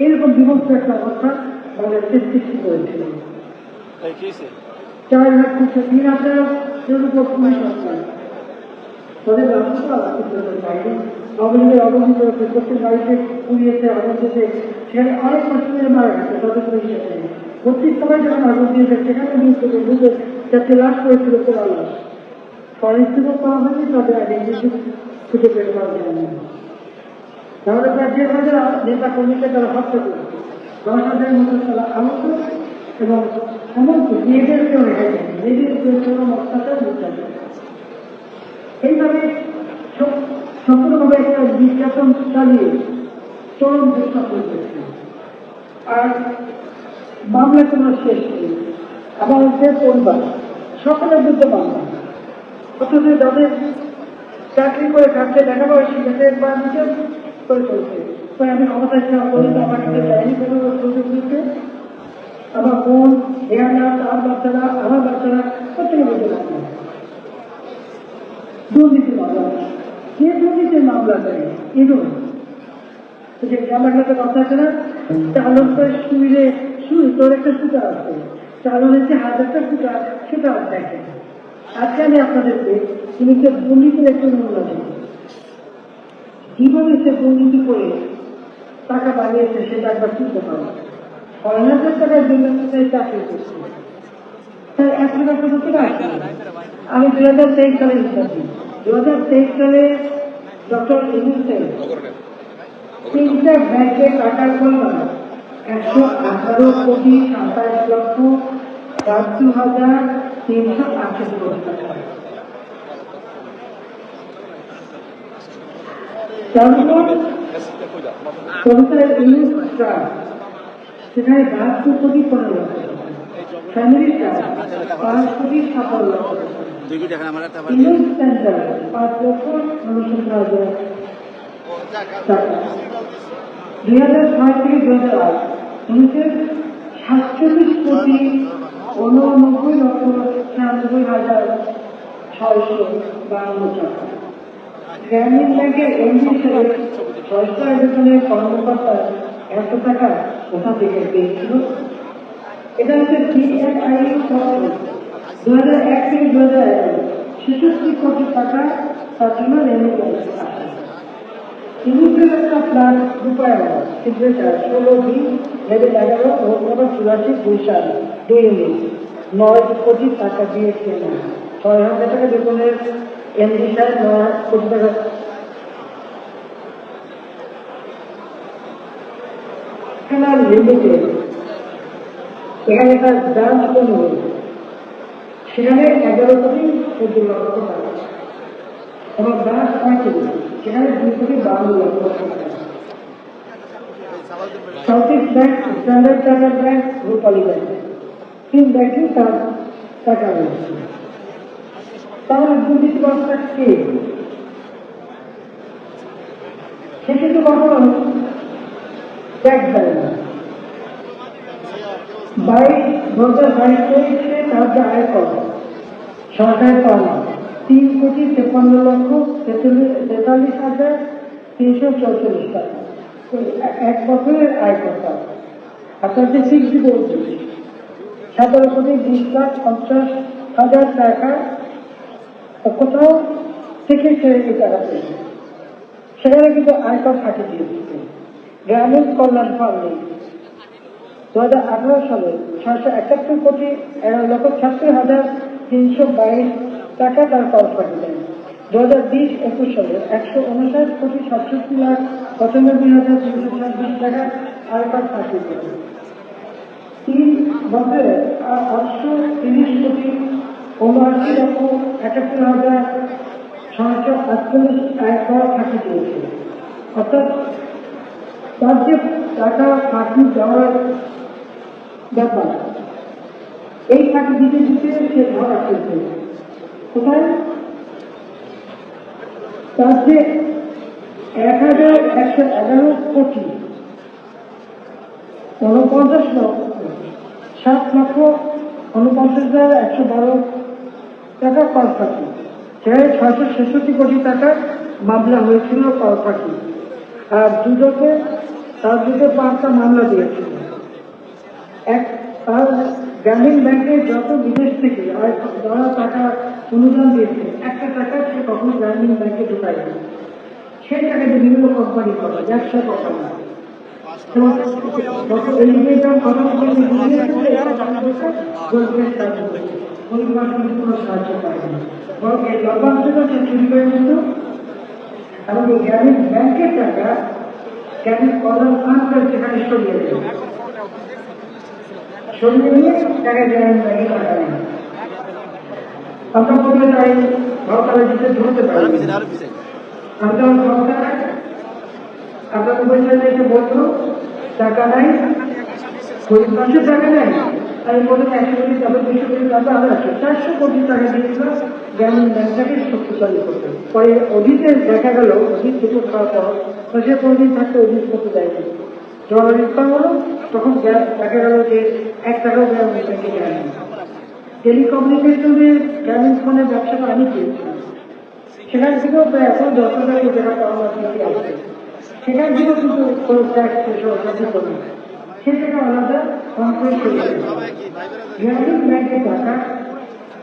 এরকম বিভক্ত একটা অবস্থা বাংলাদেশের সৃষ্টি করেছিল 4 লাখ 3,000 উপর পুলিশ আসছে তাদের ব্যবস্থা বাইরে আওয়ামী অবহিত করেছে প্রত্যেক বাড়িতে পুড়িয়েছে আগুন দিয়েছে সেখানে অনেক মানুষের মারা গেছে তাদের কোনো হিসাব নেই 32 সময় যখন আগুন দিয়েছে সেখানে বুঝে যাতে লাশ করেছিল পোড়া লাশ ফরেন্সিকও করা হয়নি তাদের আইডেন্টিটি খুঁজে বের করা যায় না তাহলে প্রায় 1,000 নেতা কর্মীকে তারা হত্যা করেছে 10,000 মতো তারা আহত এবং এমনকি মেয়েদেরকেও রেখে দেয় মেয়েদের কোনো অত্যাচার নির্যাতন এইভাবে সম্পূর্ণভাবে একটা নির্যাতন চালিয়ে চরম চেষ্টা করেছে আর মামলা কোনো শেষ নেই আমার যে পরিবার সকলের বিরুদ্ধে মামলা অথচ যাদের চাকরি করে খাচ্ছে দেখা পাবে সেক্ষেত্রে বা নিজের করে চলছে আমি ক্ষমতায় ছিলাম বলে তো আমার কাছে যায়নি কোনো সুযোগ দিতে আমার বোন হেয়ারা তার বাচ্চারা আমার বাচ্চারা প্রত্যেকে বলতে পারবে দুর্নীতি মামলা যে দুর্নীতির মামলা দেয় এরকম যে আমার কাছে কথা আছে না চালন করে শুইলে তোর একটা সুতা আছে চালনের যে 1000টা সুতা সেটা দেখে আজকে আমি আপনাদেরকে তিনি যে দুর্নীতির একটা নমুনা দেব জীবনে সে দুর্নীতি করে টাকা বানিয়েছে সেটা একবার চিনতে পারো 6,000 টাকার দুর্নীতিতে চাকরি করছে তাই 1 লাখ টাকা থেকে আসে আমি 2023 সালে হিসাব দিই 2023 সালে ডক্টর ইউনুসের তিনটা ব্যাংকে টাকার পরিমাণ 118,27,52,328 কোটি টাকা। তারপর কবিতার ইউজ ট্রাস্ট, সেখানে 72,15,00,000 টাকা। ফ্যামিলি ট্রাস্ট 5,57,00,000 টাকা। ইউজ সেন্টার 5,69,000 টাকা। 2006 থেকে 2008 ইউনিসেফ 47,89,96,652 টাকা। গ্রামীণ ব্যাংকের এমডি হিসেবে 6টা বেতনের কর্মকর্তা 100 টাকা কোথা থেকে পেয়েছিল? এটা হচ্ছে সিএনআই 2001 থেকে 2011 66 কোটি টাকা তার জন্য রেমিটেন্স আসে। ইউনিসেফ একটা প্ল্যান রূপায়ণ সিগনেচার 16 দিন লেভেল 11 ও 84 2 ইউনিট 9 কোটি টাকা দিয়ে কেনা 6,000 টাকা বেতনের এমডি সাহেব 9 কোটি টাকা। লিমিটেড এখানে তার ব্রাঞ্চ কমে সেখানে 11 কোটি 14 লক্ষ টাকা এবং ব্রাঞ্চ 35 সেখানে 2 কোটি 52 লক্ষ টাকা। South east bank, standard chartered bank, Rupali bank 3 ব্যাংকে তার টাকা রয়েছে। তাহলে দুর্নীতিগ্রস্তটা কে? সে কিন্তু কখনো ট্যাক্স দেয় না। 2022-23 তার যে আয় কর সরকার পাওয়া 3,53,43,344 টাকা, 1 বছরের আয় করতাম। আপনার যে ফিক্সড ডিপোজিট 17,20,50,000 টাকা কোথাও থেকে সে এই টাকা পেয়েছে, সেখানে কিন্তু আয়কর ফাঁকি দিয়েছে। গ্রামীণ কল্যাণ ফান্ড 2018 সালে 671,11,76,322 টাকা তার কর ফাঁকি দেন। 2020-21 সালে 159,67,95,326 টাকা আয়কর ফাঁকি দেন। 3 বছরে 830 কোটি 79,71,648 আয়কর ফাঁকি দিয়েছে। অর্থাৎ তার যে টাকা ফাঁকি দেওয়ার ব্যাপার, এই ফাঁকি দিতে দিতে সে ধরা খেয়েছে কোথায়? তার যে 1,111 কোটি 49 লক্ষ 7,49,112 টাকা কর ফাঁকি, সেখানে 666 কোটি টাকার মামলা হয়েছিল কর ফাঁকি। আর তার দুটো 5টা মামলা দিয়েছিল। তার গ্রামীণ ব্যাংকে যত বিদেশ থেকে যারা টাকা অনুদান দিয়েছে, একটা টাকা সে কখনো গ্রামীণ ব্যাংকে ঢুকায় না। সেই টাকাতে বিভিন্ন কোম্পানি করে, ব্যবসা কোম্পানি। কোনো সাহায্য পায়নি, বরং এই লভ্যাংশটা সে চুরি করে নিত এবং এই গ্রামীণ ব্যাংকের টাকা গ্রামীণ কল্যাণ ফান্ড সেখানে সরিয়ে দিত, সরিয়ে নিয়ে টাকা গ্রামীণ ব্যাংকে টাকা নেই। আমরা বলতে চাই সরকারের দিকে ধরতে পারি, আমরা সরকার আপনাকে বলতে চাইছে বলতো টাকা নাই, গরিব মানুষের টাকা নেই, আমি বললাম 100 কোটি টাকা 200 কোটি টাকা আরো 400 কোটি টাকা দিয়েছিল গ্রামীণ ব্যাংকটাকে শক্তিশালী করতে। পরে অডিটে দেখা গেল, অডিট দুটো খাওয়ার পর সে কোনদিন থাকতে অডিট করতে দেয়নি। যখন অডিট করা হলো তখন দেখা গেল যে 1 টাকাও গ্রামীণ ব্যাংকে দেয়নি। টেলিকমিউনিকেশনের গ্রামীণ ফোনের ব্যবসাটা আমি পেয়েছিলাম, সেখান থেকেও প্রায় এখন 10,000 কোটি টাকা পাওয়া দিতে আসছে। সেখান থেকেও কিন্তু কোনো ট্যাক্স সরকার দিত না, সেটাকে আলাদা কন্ট্রোল করে গ্রামীণ ব্যাংকের টাকা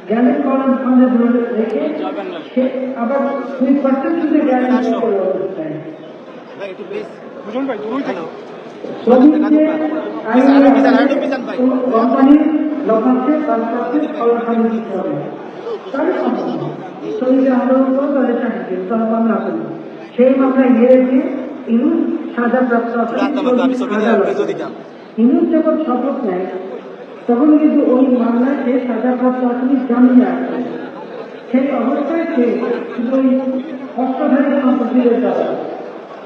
গ্রামীণ কল্যাণ ফান্ডে ধরে রেখে সে আবার 2% শুধু গ্রামীণ ব্যাংকের অবস্থা দেয়। কোম্পানির লভ্যাংশে 5% ফলাফল দিতে হবে, তাহলে শ্রমিকের আন্দোলন করে তাদের চাকরি তারা মামলা করবে। সেই মামলায় হেরে দিয়ে সাজাপ্রাপ্ত ইউনুস যখন শপথ নেয় তখন কিন্তু ওই মামলায় সে সাজাপ্রাপ্ত আসামি জামিনে আসে। সেই অবস্থায় সে শুধু ওই অস্ত্রধারী সম্পত্তিদের দ্বারা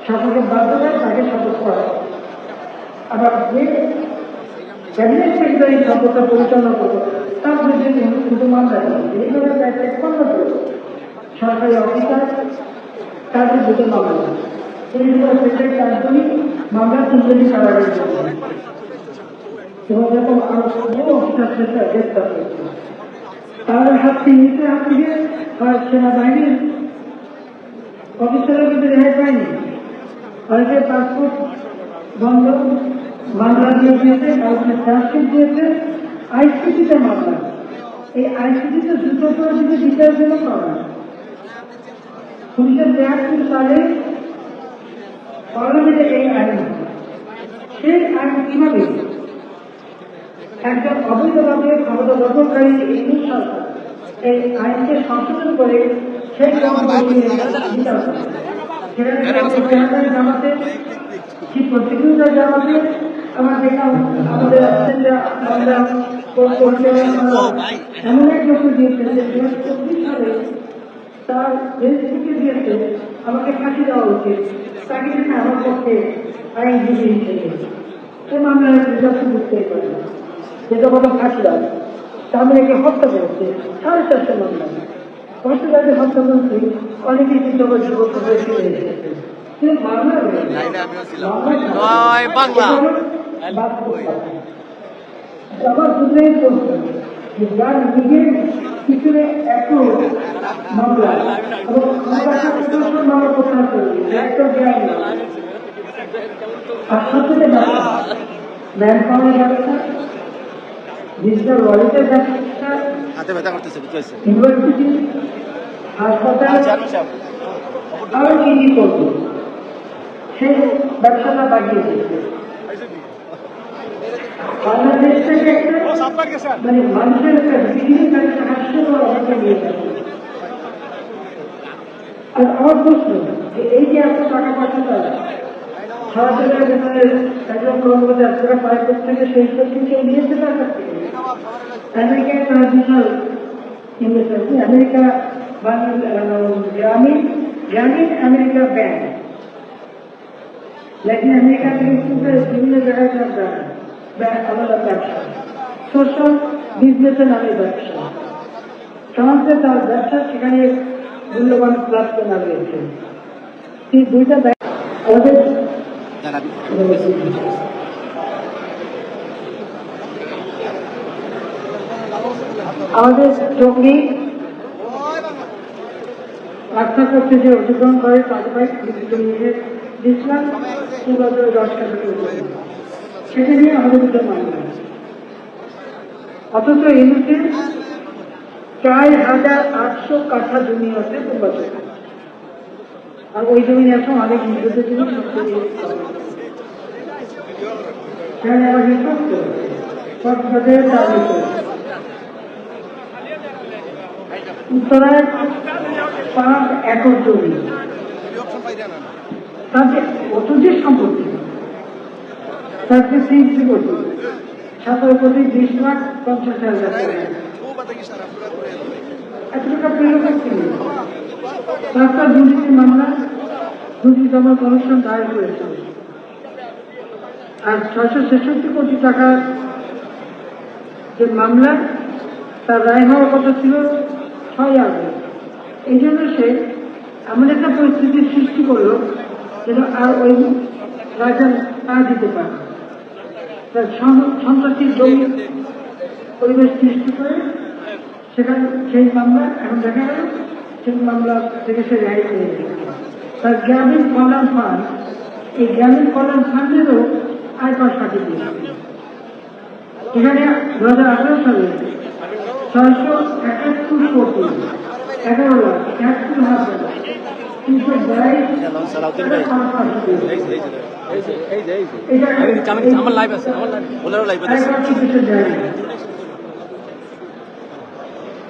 শপথের বাধ্য হয়, তাকে শপথ করা। আবার যে ক্যাবিনেট সেক্রেটারি শপথটা পরিচালনা করবে তার বিরুদ্ধে শুধু মামলা এইভাবে প্রায় ৫৩ সরকারি অফিসার তার বিরুদ্ধে মামলা সেক্রেটারি ৪ জনই মামলা ৩ জনই কারাগারে এবং এরকম আরো বহু অফিসার গ্রেপ্তার করেছে। তাদের হাত থেকে সেনাবাহিনীর অফিসারের মধ্যে রেহাই পায়নি। অনেকে পাসপোর্ট বন্ধ মামলা দিয়ে দিয়েছে, কাউকে চার্জশিট দিয়েছে। আইসিটিতে মামলা, এই আইসিটিতে যুদ্ধাপরাধীদের বিচারের জন্য পাওয়া পুলিশের ৭২ সালে পার্লামেন্টে এই আইন, সেই আইন কিভাবে একজন অবৈধভাবে ক্ষমতা দখলকারী এই সরকার এই আইনকে সংশোধন করে সেই জামাতে কি প্রতিক্রিয়া জামাতে আমার দেখলাম আমাদের এমন এক লোক দিয়েছে যে ২০২৪ সালে তার ফেসবুকে দিয়েছে আমাকে ফাঁসি দেওয়া উচিত, তাকে যেন আমার পক্ষে আইনজীবী হিসেবে সে মামলায় যথেষ্ট বুঝতেই পারে না যেটা কোনো ফাঁসি দেওয়া তাহলে একে হত্যা করেছে ৪৫০ মামলা হত্যাকে হত্যা করেছি। অনেকেই কিন্তু আমার যুবক ফিরে এসেছে আমার দুটোই বলছে যে যার নিজের পিছনে এত মামলা এবং মামলা প্রত্যাহার করেছে একটা জ্ঞান আর সবচেয়ে ম্যান পাওয়ার ব্যবস্থা, ডিজিটাল ওয়ালেটের ব্যবস্থা, ইউনিভার্সিটি, হাসপাতাল আরো কি কি করবো সেই ব্যবসাটা বাড়িয়ে দিচ্ছে। বাংলাদেশ থেকে একটা মানে মানুষের একটা বিভিন্ন হাস্যকর অবস্থা নিয়ে যাচ্ছে। আর আমার প্রশ্ন যে এই যে এত টাকা পয়সা সারা জায়গায় বেতনের একজন কর্মকর্তা আপনারা পায়ের থেকে সেই সত্যি কেউ নিয়েছে তার কাছ থেকে। আমেরিকা ট্রানজিশনাল ইনভেস্টমেন্ট, আমেরিকা গ্রামীণ আমেরিকা ব্যাংক, ল্যাটিন আমেরিকা থেকে বিভিন্ন জায়গায় তার আলাদা ব্যবসা, সোশ্যাল বিজনেসের নামে ব্যবসা, সমাজে তার ব্যবসা সেখানে মূল্যবান প্রাপ্ত না রয়েছে। এই দুইটা ব্যাংক আমাদের জঙ্গি আস্থা করতে যে অতিক্রম করে তাদের দিয়েছিলাম ২০১০ টাকা সেটা নিয়ে আমাদের দুটো মামলা। অথচ এই মুহূর্তে ৪,৮০০ কাঠা জমি আছে পূর্বাচলে, আর ওই জমি এখন অনেক নিজেদের জন্য উত্তরায় ৫ একর জমি, তাদের কত যে সম্পত্তি, তাদের ৩ কোটি ১৭,২০,৫০,০০০ এত টাকা পেল ছিল। রাস্তার দুর্নীতি মামলা ২টি কমিশন দায়ের করেছে, আর ৬৬৬ কোটি টাকার যে মামলা তার রায় হওয়ার কথা ছিল ৬ আগস্ট। এই জন্য সে এমন একটা পরিস্থিতির সৃষ্টি করলো যেন আর ওই রায়টা না দিতে পারে, তার সন্ত্রাসীর জমি পরিবেশ সৃষ্টি করে সেখানে সেই মামলা এখন দেখা গেল সেই মামলা থেকে সে রায় পেয়ে গেছে। তার গ্রামীণ কল্যাণ ফান্ড, এই গ্রামীণ কল্যাণ ফান্ডেরও আয়কর ফাঁকি দিয়েছে। এখানে ২০১৮ সালে ৬৭১ কোটি ১১,৩২,৩২,২২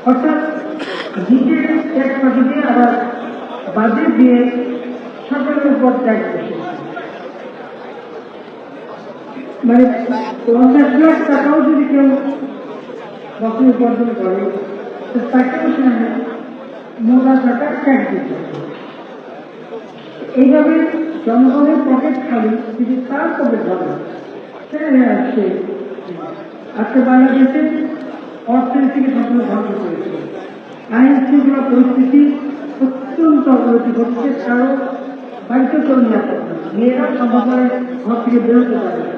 অর্থাৎ নিজে ট্যাক্স ফাঁকি দিয়ে আবার বাজেট দিয়ে সরকারের উপর ট্যাক্স বসে। মানে 50 লাখ টাকাও যদি কেউ বছর উপার্জন করে তো তাকেও সেখানে মোটা টাকা ট্যাক্স দিতে হবে। এইভাবে জনগণের পকেট খালি যদি তার পকেট ধরে সেখানে আসছে আজকে বাংলাদেশের অর্থনীতিকে সম্পূর্ণ ধ্বংস করেছে। আইন শৃঙ্খলা পরিস্থিতি অত্যন্ত অবনতি ঘটছে। কারো বাড়িতে চলে যাচ্ছে মেয়েরা সম্ভাবনায় ঘর থেকে বেরোতে পারে না।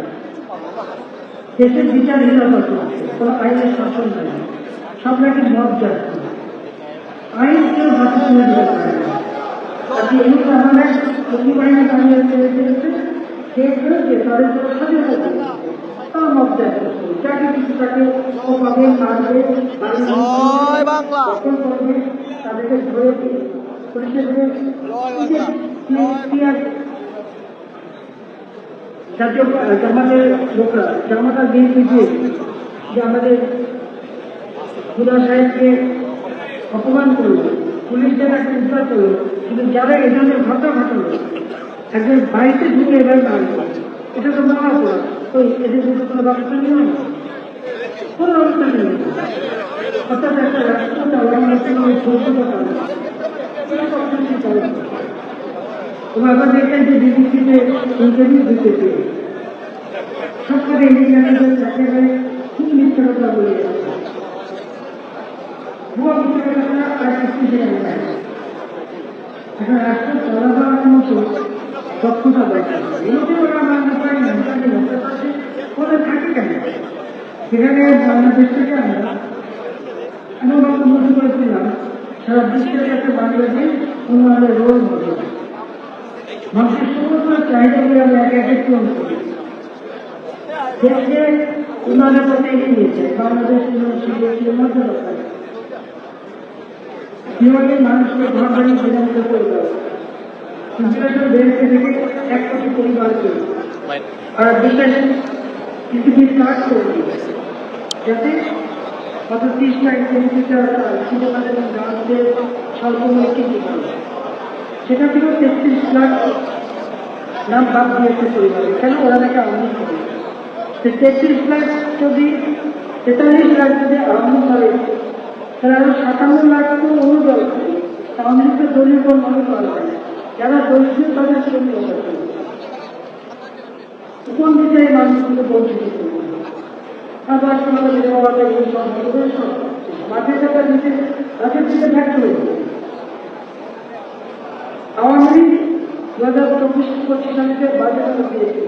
দেশের বিচারহীনতা চলছে, কোনো আইনের শাসন নেই, সব নাকি মত যাচ্ছে, আইন কেউ হাতে তুলে দিতে পারে না। আজকে এই কারণে প্রতিবাহিনী দাঁড়িয়ে চেয়েছে দেখবে যে তাদের জন্য স্বাধীনতা তার মত যাচ্ছে, যাকে কিছু তাকে পাবে মারবে দখল করবে, তাদেরকে ধরে পুলিশের জাতীয় জামাতের লোকরা জামাতা বিএনপি যে আমাদের খুদা সাহেবকে অপমান করলো, পুলিশ যারা উদ্ধার করলো, কিন্তু যারা এই ধরনের ঘটনা ঘটালো একজন বাড়িতে ঢুকে এবার মারলো, এটা তো মারা পড়া, তো এদের কিন্তু কোনো ব্যবস্থা নিল না, কোনো ব্যবস্থা নিল না। অর্থাৎ একটা রাষ্ট্র চালানোর জন্য ওই যোগ্যতা করে এবং আবার দেখেন যে বিবিসিতে ইন্টারভিউ দিতেছে সরকারি ইন্ডিয়ানদের একেবারে খুব মিথ্যা কথা বলে যাচ্ছে, ভুয়া মিথ্যা কথা আর কিছু জানে না। এখন রাষ্ট্র চলাবার মতো দক্ষতা দরকার, এমনি ওরা মানতে পারি না, তাকে বলতে পারছে ওদের থাকে কেন। সেখানে বাংলাদেশ থেকে আমরা এমন বক্তব্য করেছিলাম সারা বিশ্বের কাছে বাংলাদেশ উন্নয়নের রোল মডেল, মানুষের সমস্ত চাহিদাগুলি আমরা এক একে পূরণ করি, দেশকে উন্নয়নের পথে এগিয়ে নিয়েছে। বাংলাদেশ শিল্পের মধ্যে রক্ষা কিভাবে মানুষকে ঘর বাড়ি বিনামূল্য করে দেওয়া, ইন্টারন্যাশনাল ব্যাংকে থেকে 1 কোটি পরিবার করে আর বিশেষ পৃথিবীর কাজ করবে যাতে গত 30 লাখ বেনিফিশিয়ার সুযোগ এবং গ্রাহকদের স্বল্পমূল্যে দিতে, সেটা থেকে 33 লাখ নাম বাদ দিয়েছে পরিবারে। কেন? ওরা নাকি আওয়ামী করে 33 লাখ যদি 43 লাখ যদি আওয়ামী করে তাহলে আরো 57 লাখ তো অনুদল করে, আওয়ামী লীগের দলীয় কোন মনে করা হয় না, যারা দলীয় তাদের শ্রমিক কোন দিকে এই মানুষগুলো বঞ্চিত করবে। আবার আমাদের বাবাদের মাঠে টাকা দিতে রাতের দিকে ব্যর্থ হয়েছে। আওয়ামী লীগ 2024-25 সালে বাজেট দিয়েছিল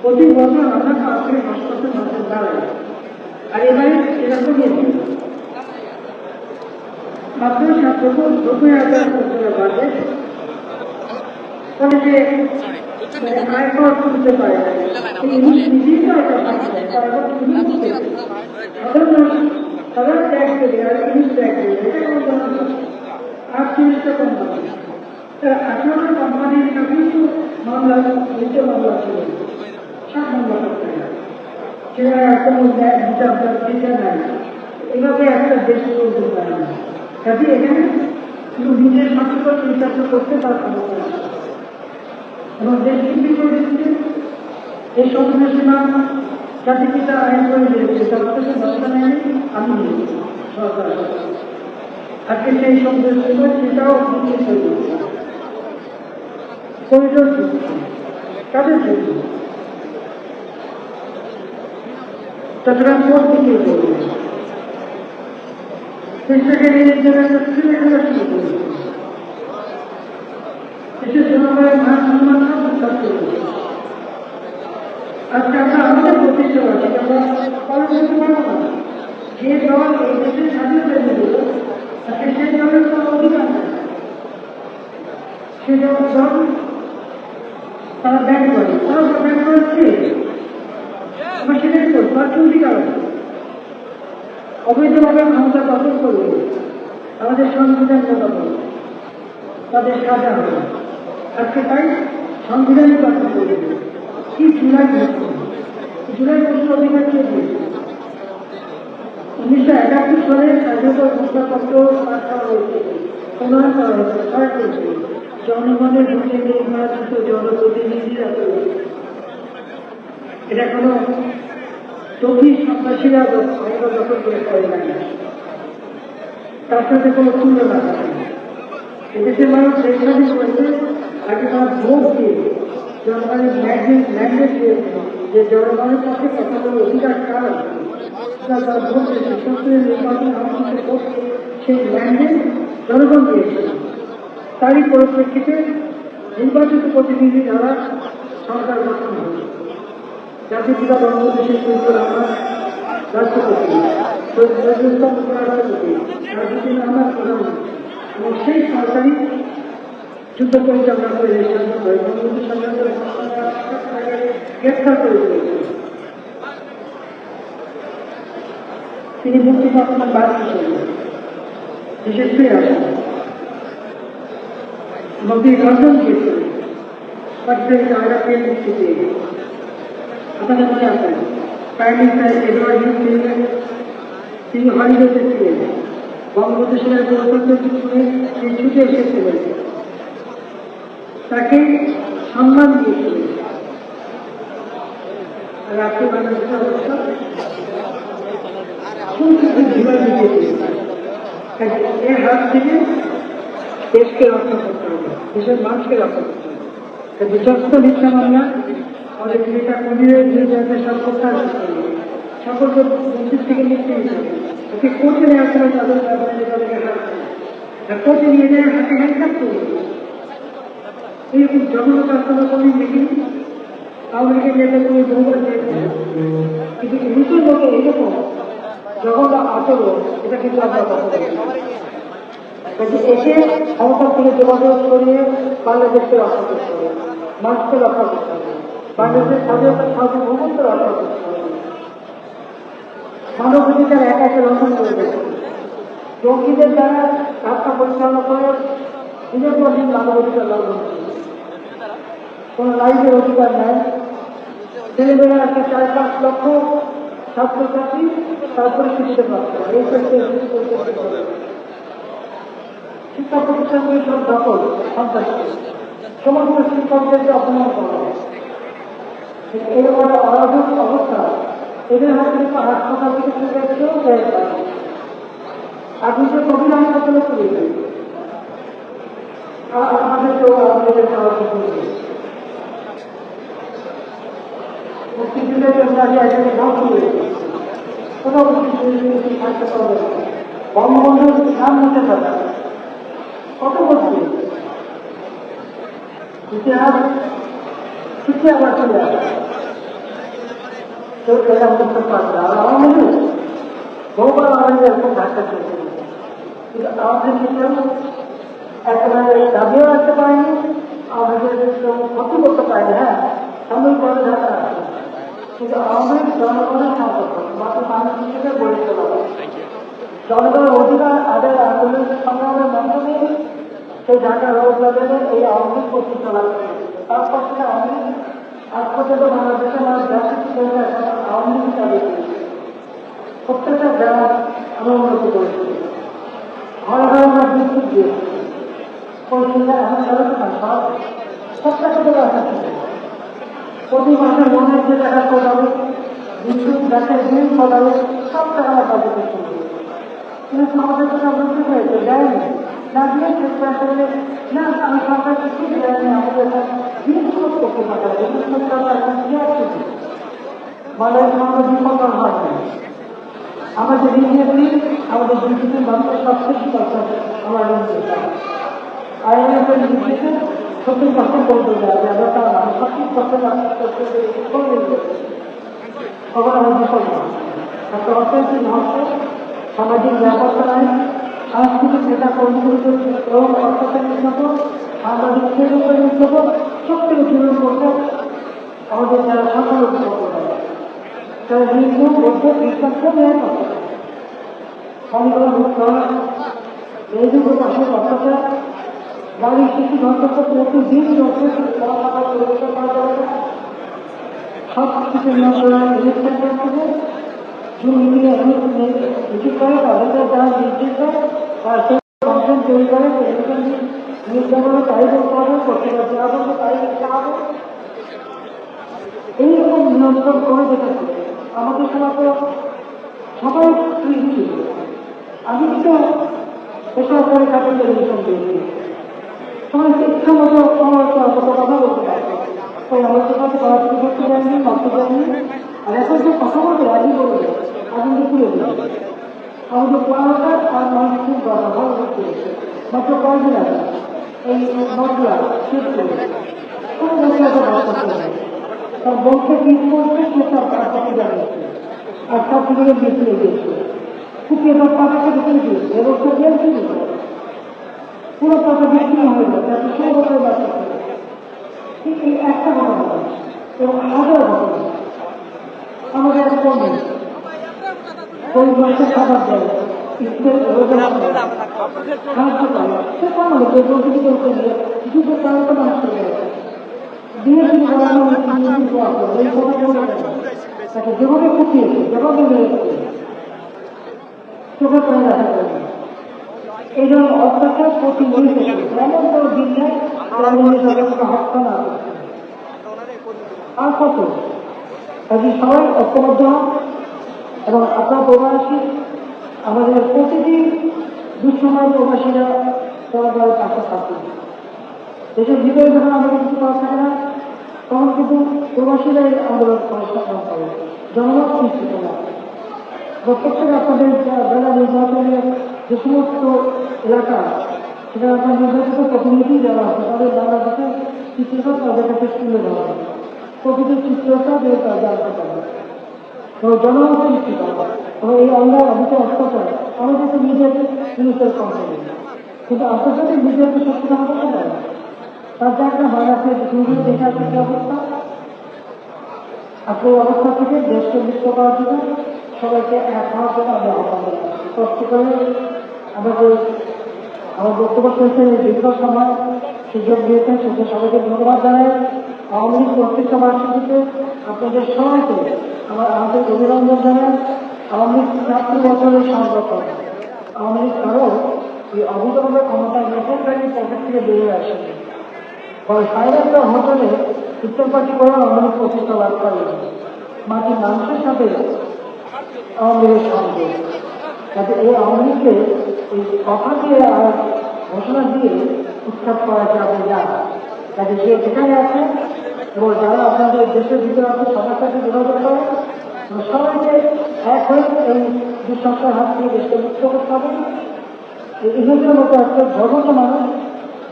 প্রতি বছর আমরা কাউকে হাসপাতাল মাঠে দাঁড়াই, আর এবারে এরা কমিয়ে দিই মাত্র 90,000 বাজেট। যে আয় কর তুলতে পারে সাধারণ ট্যাক্স দেবে আর ইংলিশ ট্যাক্স দেবে, আর 30টা কোম্পানি 18টা কোম্পানির কিন্তু মামলা নিচে মামলা ছিল 7 মামলা করতে হয়, সেটা কোনো বিচার নাই। এভাবে একটা দেশ চলতে পারে না। কাজে এখানে শুধু নিজের মাতৃত্ব বিচার করতে তার ক্ষমতা আছে এবং দেশ বিক্রি করে দিচ্ছে। এই সংবিধান সীমা জাতি পিতা আইন করে দিয়েছে, তার কাছে ব্যবস্থা নেয়নি, আমি নিয়েছি সরকার। আজকে সেই সংবিধান সীমা সেটাও বিক্রি করে দিচ্ছে। করিডোর কাদের জন্য? চট্টগ্রাম পোর্ট বিক্রি করবে, দেশটাকে নিয়ে জায়গাটা ফিরে ফেলা শুরু করবে, দেশের জনগণের মান সম্মান সব উদ্ধার করবে। আজকে আমরা আমাদের প্রতিষ্ঠা আছে আমরা পালন করতে পারবো না। যে দল এই দেশের স্বাধীনতা এনে দিল তাকে সেই দলের কোনো অধিকার নেই, সে দল তারা ব্যান করে, তারা ব্যান করেছে আমরা সেটাই করবো, তার কি অধিকার আছে? অবৈধভাবে ক্ষমতা দখল করবে, আমাদের সংবিধান কথা বলবে, তাদের সাজা হবে। আজকে তাই সংবিধানই দখল করে দেবে। কি জুলাই বছর অধিকার কে দিয়েছে? 1971 সালে স্বাধীনতা ঘোষণাপত্র পাঠ করা হয়েছে, প্রমাণ করা হয়েছে জনগণের ভোটে নির্বাচিত জনপ্রতিনিধিরা তৈরি। এটা কোনো চৌকি সন্ত্রাসীরা ক্ষমতা দখল করে করে না, তার সাথে কোনো তুলনা থাকে না। এদেশের মানুষ স্বেচ্ছাধীন করেছে, আগে তারা ভোট দিয়ে জনগণের ম্যান্ডেট দিয়েছে যে জনগণের পক্ষে কথা বলে অধিকার কার আছে, তারা ভোট দিয়েছে। সত্যের নির্বাচন আমাদের ভোট সেই ম্যান্ডেট জনগণ দিয়েছে। তারই পরিপ্রেক্ষিতে নির্বাচিত প্রতিনিধি দ্বারা সরকার গঠন হয়েছে। জাতীয় পিতা বঙ্গবন্ধু শেখ মুজিবুর রহমান রাষ্ট্রপতি, রাষ্ট্রপতি, আমার প্রধানমন্ত্রী এবং সেই সরকারি যুদ্ধ পরিচালনা করে বঙ্গবন্ধু সরকার গ্রেফতার করে দিয়েছে। তিনি মুক্তিপ্রাপ্ত বাদ হিসেবে দেশে ফিরে আসেন এবং তিনি লন্ডন গিয়েছিলেন। পাকিস্তানি আমরা পেয়ে মুক্তি পেয়ে গেছে। আপনাদের মনে আছেন প্রাইম মিনিস্টার এডওয়ার্ড হিউজ তিনি হলিডেতে ছিলেন, বঙ্গবন্ধু সেনার গণতন্ত্র শুনে তিনি ছুটে এসেছিলেন, তাকে সম্মান দিয়েছিলেন। রাত্রে বাংলাদেশের অবস্থা এর হাত থেকে দেশকে রক্ষা করতে হবে, দেশের মানুষকে রক্ষা করতে হবে। বিশ্বস্ত মিথ্যা মামলা আমাদের নেতা কর্মীদের বিরুদ্ধে সব প্রত্যাহার করতে হবে, সকলকে মন্দির থেকে মুক্তি দিতে হবে। ওকে কোর্টে নেওয়ার সময় তাদের তাদেরকে কোর্টে নিয়ে যায় হাতে হ্যান্ডকাপ করে এইরকম জঘন্য কাজকর্ম কোনদিন দেখিনি। আওয়ামী লীগের নেতা তুমি বহুবার চেয়েছে, কিন্তু নিজের মতো এরকম জঘন্য আচরণ এটা কিন্তু আমরা কথা এসে ক্ষমতা থেকে যোগাযোগ করিয়ে বাংলাদেশকে রক্ষা করতে হবে, মানুষকে রক্ষা করতে হবে, বাংলাদেশের স্বাধীনতা সার্বভৌমত্ব রক্ষা করতে হবে। মানবাধিকার একা একে লঙ্ঘন করে দেবে। জঙ্গিদের দ্বারা রাস্তা পরিচালনা করে দিনের পর দিন মানবাধিকার লঙ্ঘন করে। কোন লাইফের অধিকার নেই। ছেলেমেয়েরা একটা 4-5 লক্ষ ছাত্রছাত্রী তারপরে শিখতে পারছে। এই ক্ষেত্রে শিক্ষা প্রতিষ্ঠানগুলি সব দখল সন্ত্রাসী, সমস্ত শিক্ষকদেরকে অপমান করা হয়। এরকম অরাজক অবস্থা এদের হাতে কিন্তু হাসপাতাল থেকে কেউ দেয় না। আর দুটো কবির হাসপাতালে চলে যায়। আমাদের কেউ আমাদের সাহায্য করবে। মুক্তিযুদ্ধের জন্য এখানে ধ্বংস হয়েছে। কোথাও থাকতে পারবে না। বঙ্গবন্ধুর নাম নিতে পারে কত বছর ইতিহাস কিছু আবার চলে আসে, কেউ এটা বুঝতে পারবে। আর আওয়ামী লীগ বহুবার আমাদের এরকম ধাক্কা চলছে, কিন্তু আমাদের কেউ একেবারে দাবিও রাখতে পারেনি, আমাদের কেউ ক্ষতি করতে পারেনি। হ্যাঁ, সাময়িক বড় ধাক্কা আছে, কিন্তু আমাদের জনগণের সম্পর্ক মাত্র মানুষ হিসেবে গড়ে তোলা হয়। জনগণের অধিকার আদায় আন্দোলন সংগ্রামের মাধ্যমে সেই ঢাকা রোড বাজারে এই আওয়ামী লীগ প্রতি চলা তারপর থেকে আওয়ামী লীগ আজ পর্যন্ত বাংলাদেশের মানুষ আওয়ামী লীগ দাবি করেছে। প্রত্যেকটা গ্রাম আমরা উন্নতি করেছি, ঘরে ঘরে আমরা বিদ্যুৎ দিয়েছি, পরিষেবা এখন চালাতে না সব প্রত্যেকটা জায়গায় আসা ছিল। প্রতি মাসে লোনের যে টাকা খোঁজাবে, বিদ্যুৎ গ্যাসের বিল খোঁজাবে, সব টাকা আমরা কাজে করতে হবে। কিন্তু সমাজের কথা বলতে হয়েছে দেয়নি না দিয়ে চেষ্টা করলে না আমি সরকার কিছু দেয়নি, আমাদের জিনিসপত্র করতে পারে বাংলাদেশ আমাদের বিপন্ন হয় না। আমাদের রিজিয়নটি আমাদের বিদ্যুতের মানুষের সবচেয়ে দরকার আমরা আইএনএফের নির্দেশে 70% বলতে দেওয়া যায়, আমরা তার 70% তখন আমরা বিপন্ন একটা অর্থনৈতিক ধ্বংস, সামাজিক নিরাপত্তা নাই, সাংস্কৃতিক নেতা কর্মীদের এবং অর্থনৈতিক নির্যাতন, সামাজিক সেবকের নির্যাতন সব থেকে জীবন করতে আমাদের যারা সংখ্যালঘু সম্প্রদায় তারা হিন্দু বৌদ্ধ খ্রিস্টান সব ন্যায় করতে সংগ্রাম মুক্ত মেয়েদের উপর আসলে অত্যাচার, নারী শিশু ধর্ষক প্রতিদিন সব কিছু নিয়ন্ত্রণ ইলেকশন করতে দুর্নীতি করে তাদের যারা নির্দেশ দেয় ফাংশন তৈরি করে নির্যাতনে তাই করতে হবে, করতে পারছে আবার তাই করতে হবে। এইরকম নিয়ন্ত্রণ করে দেখাচ্ছে আমাদের সময় তো সবাই ফ্রি ছিল। আমি তো বেসরকারি খাতে টেলিভিশন দিয়েছি, সবাই ইচ্ছা মতো আমার কথা বলতে পারছে, ওই আমাদের সাথে পড়াশোনা করতে যায়নি, মারতে যায়নি। আর এখন যে কথা বলবে আজই বলবে, আগুনকে তুলে দেবে। আমাদের পড়াটা আর মানুষের ব্যবহার করতে মাত্র কয়েকদিন আছে এই মশলা শেষ করে কোনো মশলাটা ব্যবহার করতে হবে। তার বলতে কি করছে সে তার কাছে জানিয়েছে, আর তার থেকে বেশি গিয়েছে কুপিয়ে তার টাকাকে বিক্রি দিয়েছে, ব্যবস্থা দিয়েছে পুরো টাকা বিক্রি হয়ে যাবে, তাকে সেই বছর ব্যবসা করে। ঠিক এই একটা ঘটনা এবং হাজার ঘটনা আমাদের এক কমে গরিব মানুষের খাবার দেয়, সাহায্য করে, সে কেমন যুগের কারণে মানুষ করে দিয়ে শুরু করানো তাকে যেভাবে কুপিয়েছে, যেভাবে মেরেছে চোখে করে রাখা যাবে। এই জন্য অত্যাচার প্রতিনিধিত এমন কোনো দিন নেই হত্যা না আর কত কাজে সবাই ঐক্যবদ্ধ হন এবং আপনার প্রবাসী আমাদের প্রতিটি দুঃসময় প্রবাসীরা সবার পাশে থাকবে। দেশের ভিতরে যখন আমাদের কিছু করা থাকে না তখন কিন্তু প্রবাসীরাই আন্দোলন সংস্থাপন করে, জনমত সৃষ্টি করে। প্রত্যেকটা আপনাদের জেলা নির্বাচনের যে সমস্ত এলাকা সেখানে আপনার নির্বাচিত প্রতিনিধি যারা আছে তাদের বাংলাদেশের চিত্রটা তাদের কাছে তুলে দেওয়া হবে, প্রকৃতির চিত্রটা জানতে পারবে এবং জনমত সৃষ্টি করবে। এবং এই অন্যায় অভিযোগ অত্যাচার আমাদের তো নিজের জিনিসের কমপ্লেন, কিন্তু আন্তর্জাতিক মিডিয়াকে সচেতন করতে পারে তার যে একটা হয় আছে সুন্দর দেখে আছে কি অবস্থা। আপনি অবস্থা থেকে দেশকে মুক্ত করার জন্য সবাইকে এক হওয়ার জন্য আমরা আহ্বান জানাচ্ছি। কষ্ট করে আমাদের আমার বক্তব্য শেষে দীর্ঘ সময় সুযোগ দিয়েছেন সেটা সবাইকে ধন্যবাদ জানাই। আওয়ামী লীগ প্রত্যেকটা বার্ষিকীতে আপনাদের সবাইকে আমাদের অভিনন্দন জানাই। আওয়ামী লীগ ৭ বছরের সংগঠন, আওয়ামী লীগ কারো এই অভিযোগের ক্ষমতা গ্রহণকারী পকেট থেকে বেরিয়ে আসেনি। সাইলেন্ট হোটেলে উত্তর পার্টি করে আওয়ামী লীগ প্রতিষ্ঠা লাভ করে মাটির মানুষের সাথে আওয়ামী লীগের সঙ্গে। যাতে এই আওয়ামী লীগকে এই কথা দিয়ে আর ঘোষণা দিয়ে উৎখাত করা যাবে না। যাতে যে যেখানে আছে এবং যারা আপনাদের দেশের ভিতরে আছে সবার সাথে যোগাযোগ করে সবাইকে এক হয়ে এই দুঃসংস্কার হাত থেকে দেশকে মুক্ত করতে হবে। এই ইংরেজের মতো একটা জঘন্য মানুষ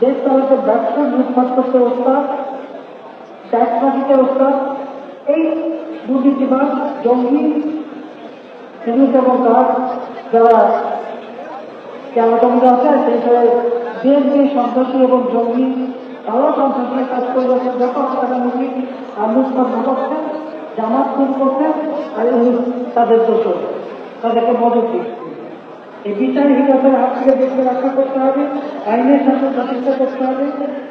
দেশ চালাতে ব্যবসা লুটপাট করতে ওস্তাদ, ট্যাক্স ফাঁকিতে ওস্তাদ, এই দুর্নীতিবাদ জঙ্গি সেগুলো এবং তার যারা ক্যালাটমরা আছে সেই হিসাবে দেশকে সন্ত্রাসী এবং জঙ্গি তারাও সন্ত্রাসী কাজ করে যাচ্ছে, যত টাকা মুখী আর লুটপাট না করছেন, জামাত খুন করছেন আর তাদের দোষ তাদেরকে মদত দিচ্ছে। এই বিচারহীনতার হাত থেকে দেশকে রক্ষা করতে হবে, আইনের শাসন প্রতিষ্ঠা করতে হবে,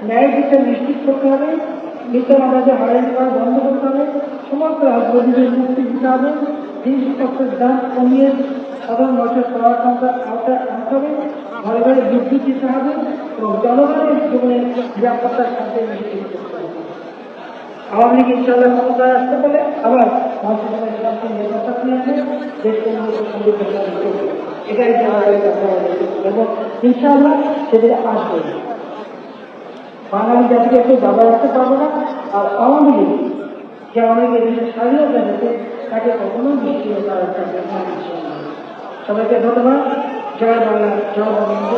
ন্যায় বিচার নিশ্চিত করতে হবে, বিচার আমাদের হয়রানি করা বন্ধ করতে হবে, সমস্ত রাজনীতিদের মুক্তি দিতে হবে, জিনিসপত্রের দাম কমিয়ে সাধারণ মানুষের খাওয়ার ক্ষমতা আওতায় আনতে হবে, ঘরে ঘরে বিদ্যুৎ দিতে হবে এবং জনগণের জীবনে নিরাপত্তার সাথে নিশ্চিত করতে হবে। আওয়ামী লীগ ইনশাআল্লাহ ক্ষমতায় আসতে পারে আবার মানুষের নিরাপত্তা নিয়ে আসে দেশকে সমৃদ্ধ করবে, এটাই এবং ইনশাআল্লাহ সেদিকে আসবে। বাঙালি জাতিকে একটু দাবা রাখতে পারবে না। আর আওয়ামী লীগ যে আওয়ামী লীগের দেশের স্বাধীনতা দিতে তাকে কখনো নিশ্চিত করার চাইবে না। সবাইকে ধন্যবাদ। জয় বাংলা, জয় বঙ্গবন্ধু।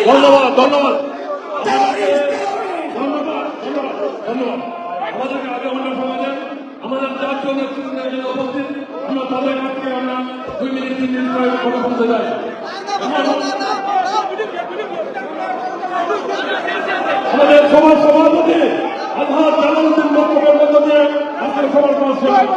ধন্যবাদ ধন্যবাদ ধন্যবাদ ধন্যবাদ। আমাদেরকে আগে অন্য সমাজে আমাদের জাতীয় নেতৃত্বের উপস্থিত আমরা তাদের কাছ থেকে আমরা 2 মিনিট 3 মিনিট করে কথা বলতে যাই। আমাদের সমাজ সভাপতি আজহার জালালউদ্দিন বক্তব্যের মধ্য দিয়ে আজকের সবার শেষ।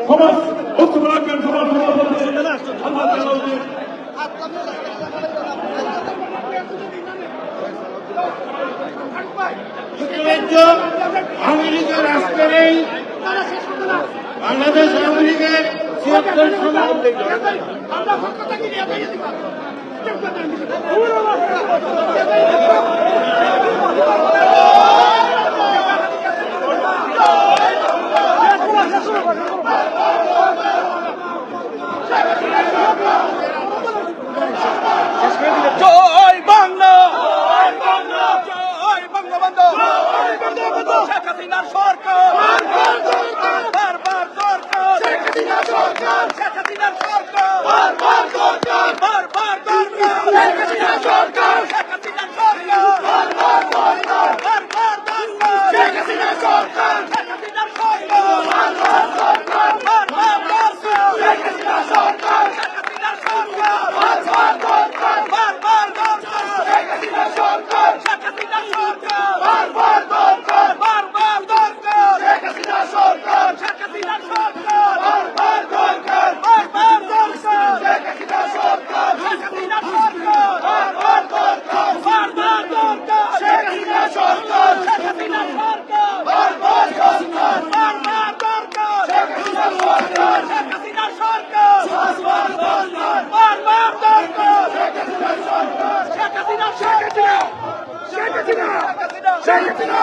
সমাজ বক্তব্য রাখবেন সমাজ সভাপতি আজহার জালালউদ্দিন। আওয়ামী লীগের আজকের এই বাংলাদেশ আওয়ামী লীগের ৭৬ জয় বাংলা, জয় বঙ্গবন্ধু, শেখ হাসিনার সরকার, বারবার দরকার, শেখ হাসিনার সরকার, শেখ হাসিনার সরকার, বারবার দরকার, বারবার দরকার, শেখ হাসিনার সরকার, শেখ হাসিনার সরকার, বারবার দরকার, বারবার দরকার, শেখ হাসিনার সরকার, শেখ হাসিনার সরকার, বারবার দরকার, বারবার দরকার, শেখ হাসিনার সরকার, শেখ হাসিনার সরকার, বারবার দরকার, বারবার দরকার, শেখ হাসিনার সরকার, শেখ হাসিনার সরকার, বারবার দরকার, বারবার দরকার, শেখ হাসিনার সরকার, শেখ হাসিনার সরকার, বারবার দরকার, বারবার দরকার, শেখ হাসিনার সরকার, শেখ হাসিনার সরকার, বারবার দরকার, বারবার দরকার, শেখ হাসিনার সরকার, শেখ হাসিনার সরকার, বারবার দরকার, বারবার দরকার, শেখ হাসিনার সরকার, শেখ হাসিনার সরকার, বারবার দরকার, বারবার দরকার, শেখ হাসিনার সরকার, শেখ হাসিনার সরকার, শেখ হাসিনা, শেখ হাসিনা,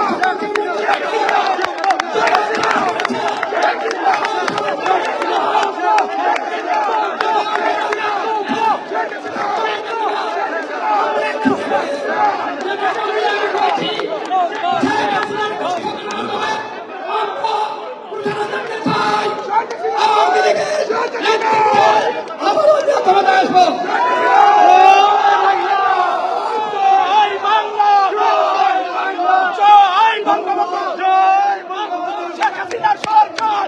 শেখ হাসিনা, জয় বাংলা, জয় বঙ্গবন্ধু, জয় বঙ্গবন্ধু, শেখ হাসিনার সরকার,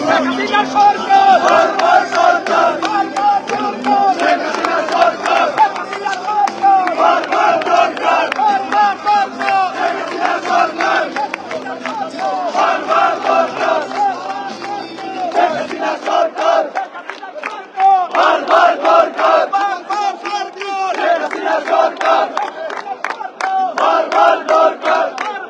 হাসিনা সরকার বারবার সরকার বারবার সরকার শেখ হাসিনা সরকার শেখ হাসিনা সরকার বারবার সরকার বারবার সরকার শেখ হাসিনা সরকার বারবার সরকার শেখ হাসিনা সরকার বারবার সরকার বারবার সরকার শেখ হাসিনা সরকার বারবার সরকার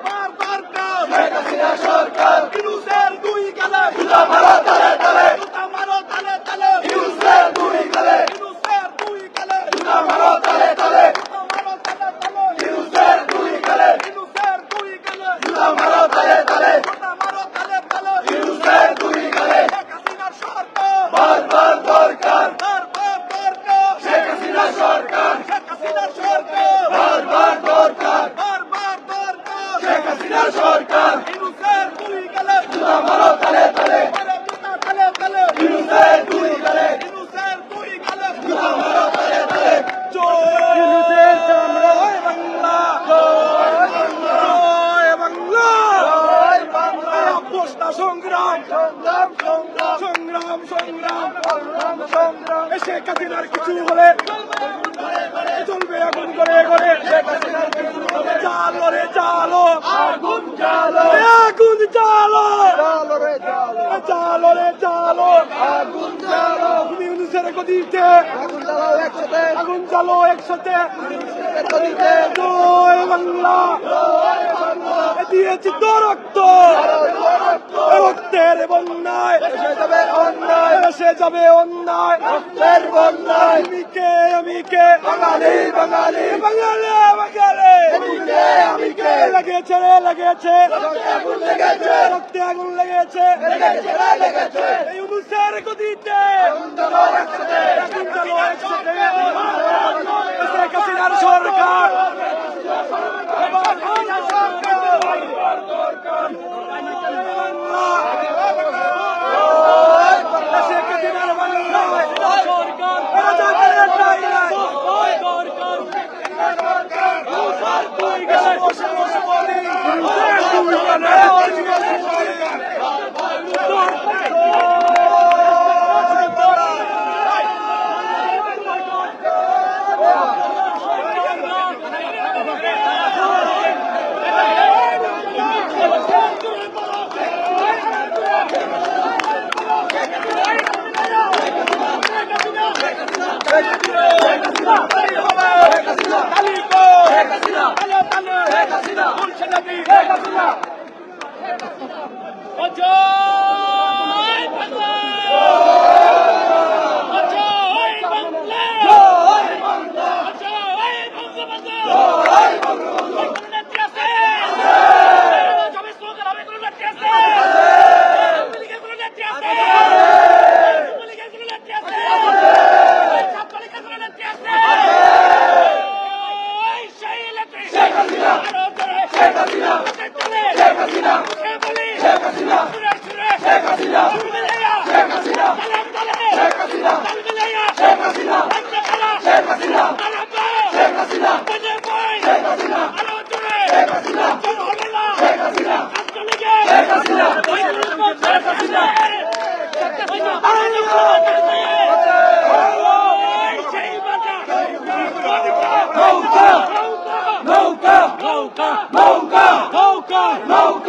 বারবার সরকার শেখ হাসিনা সরকার ইউনুসের দুই গালে জুতা মারো তালে তালে জুতা মারো তালে তালে ইউনুসের দুই গালে ইউনুসের দুই গালে জুতা মারো তালে তালে জুতা মারো তালে তালে ইউনুসের দুই গালে ইউনুসের দুই গালে জুতা মারো তালে তালে জুতা মারো তালে তালে ইউনুসের দুই গালে শেখ হাসিনা সরকার বারবার সরকার বারবার সরকার শেখ হাসিনা সরকার শেখ হাসিনা সরকার বারবার সরকার বারবার সরকার শেখ হাসিনা সরকার ইউনুসের দুই গালে জুতা মারো তালে তালে মারো জুতা তালে তালে ইউনুসের দুই গালে ইউনুসের দুই গালে জুতা মারো তালে তালে জয় ইউনুসের চামড়া বাংলা জয় বাংলা জয় বাংলা জয় বাংলা আপোষটা সংগ্রাম সংগ্রাম সংগ্রাম সংগ্রাম সংগ্রাম সংগ্রাম সংগ্রাম শেখ হাসিনার কিছু হলে চলবে আগুন করে করে শেখ হাসিনার কিছু হলে জালো রে জালো আগুন জালো আগুন জালো জালো রে জালো জালো রে জালো আগুন জালো তুমি ইউনুসের গদিতে আগুন জ্বালাও একসাথে আগুন জ্বালো একসাথে ইউনুসের গদিতে জয় বাংলা জয় বাংলা দিয়েছি তো রক্ত রক্তের বন্যায় এসে যাবে অন্যায় এসে যাবে অন্যায় রক্তের বন্যায় আমি কে বাঙালি বাঙালি বাঙালি বাঙালি আমি কে লেগেছে রে লেগেছে রক্তে আগুন লেগেছে রক্তে আগুন লেগেছে লেগেছে রে লেগেছে ইউনুসের গদিতে আগুন জ্বালো একসাথে আগুন জ্বালো একসাথে শেখ হাসিনার সরকার নৌকা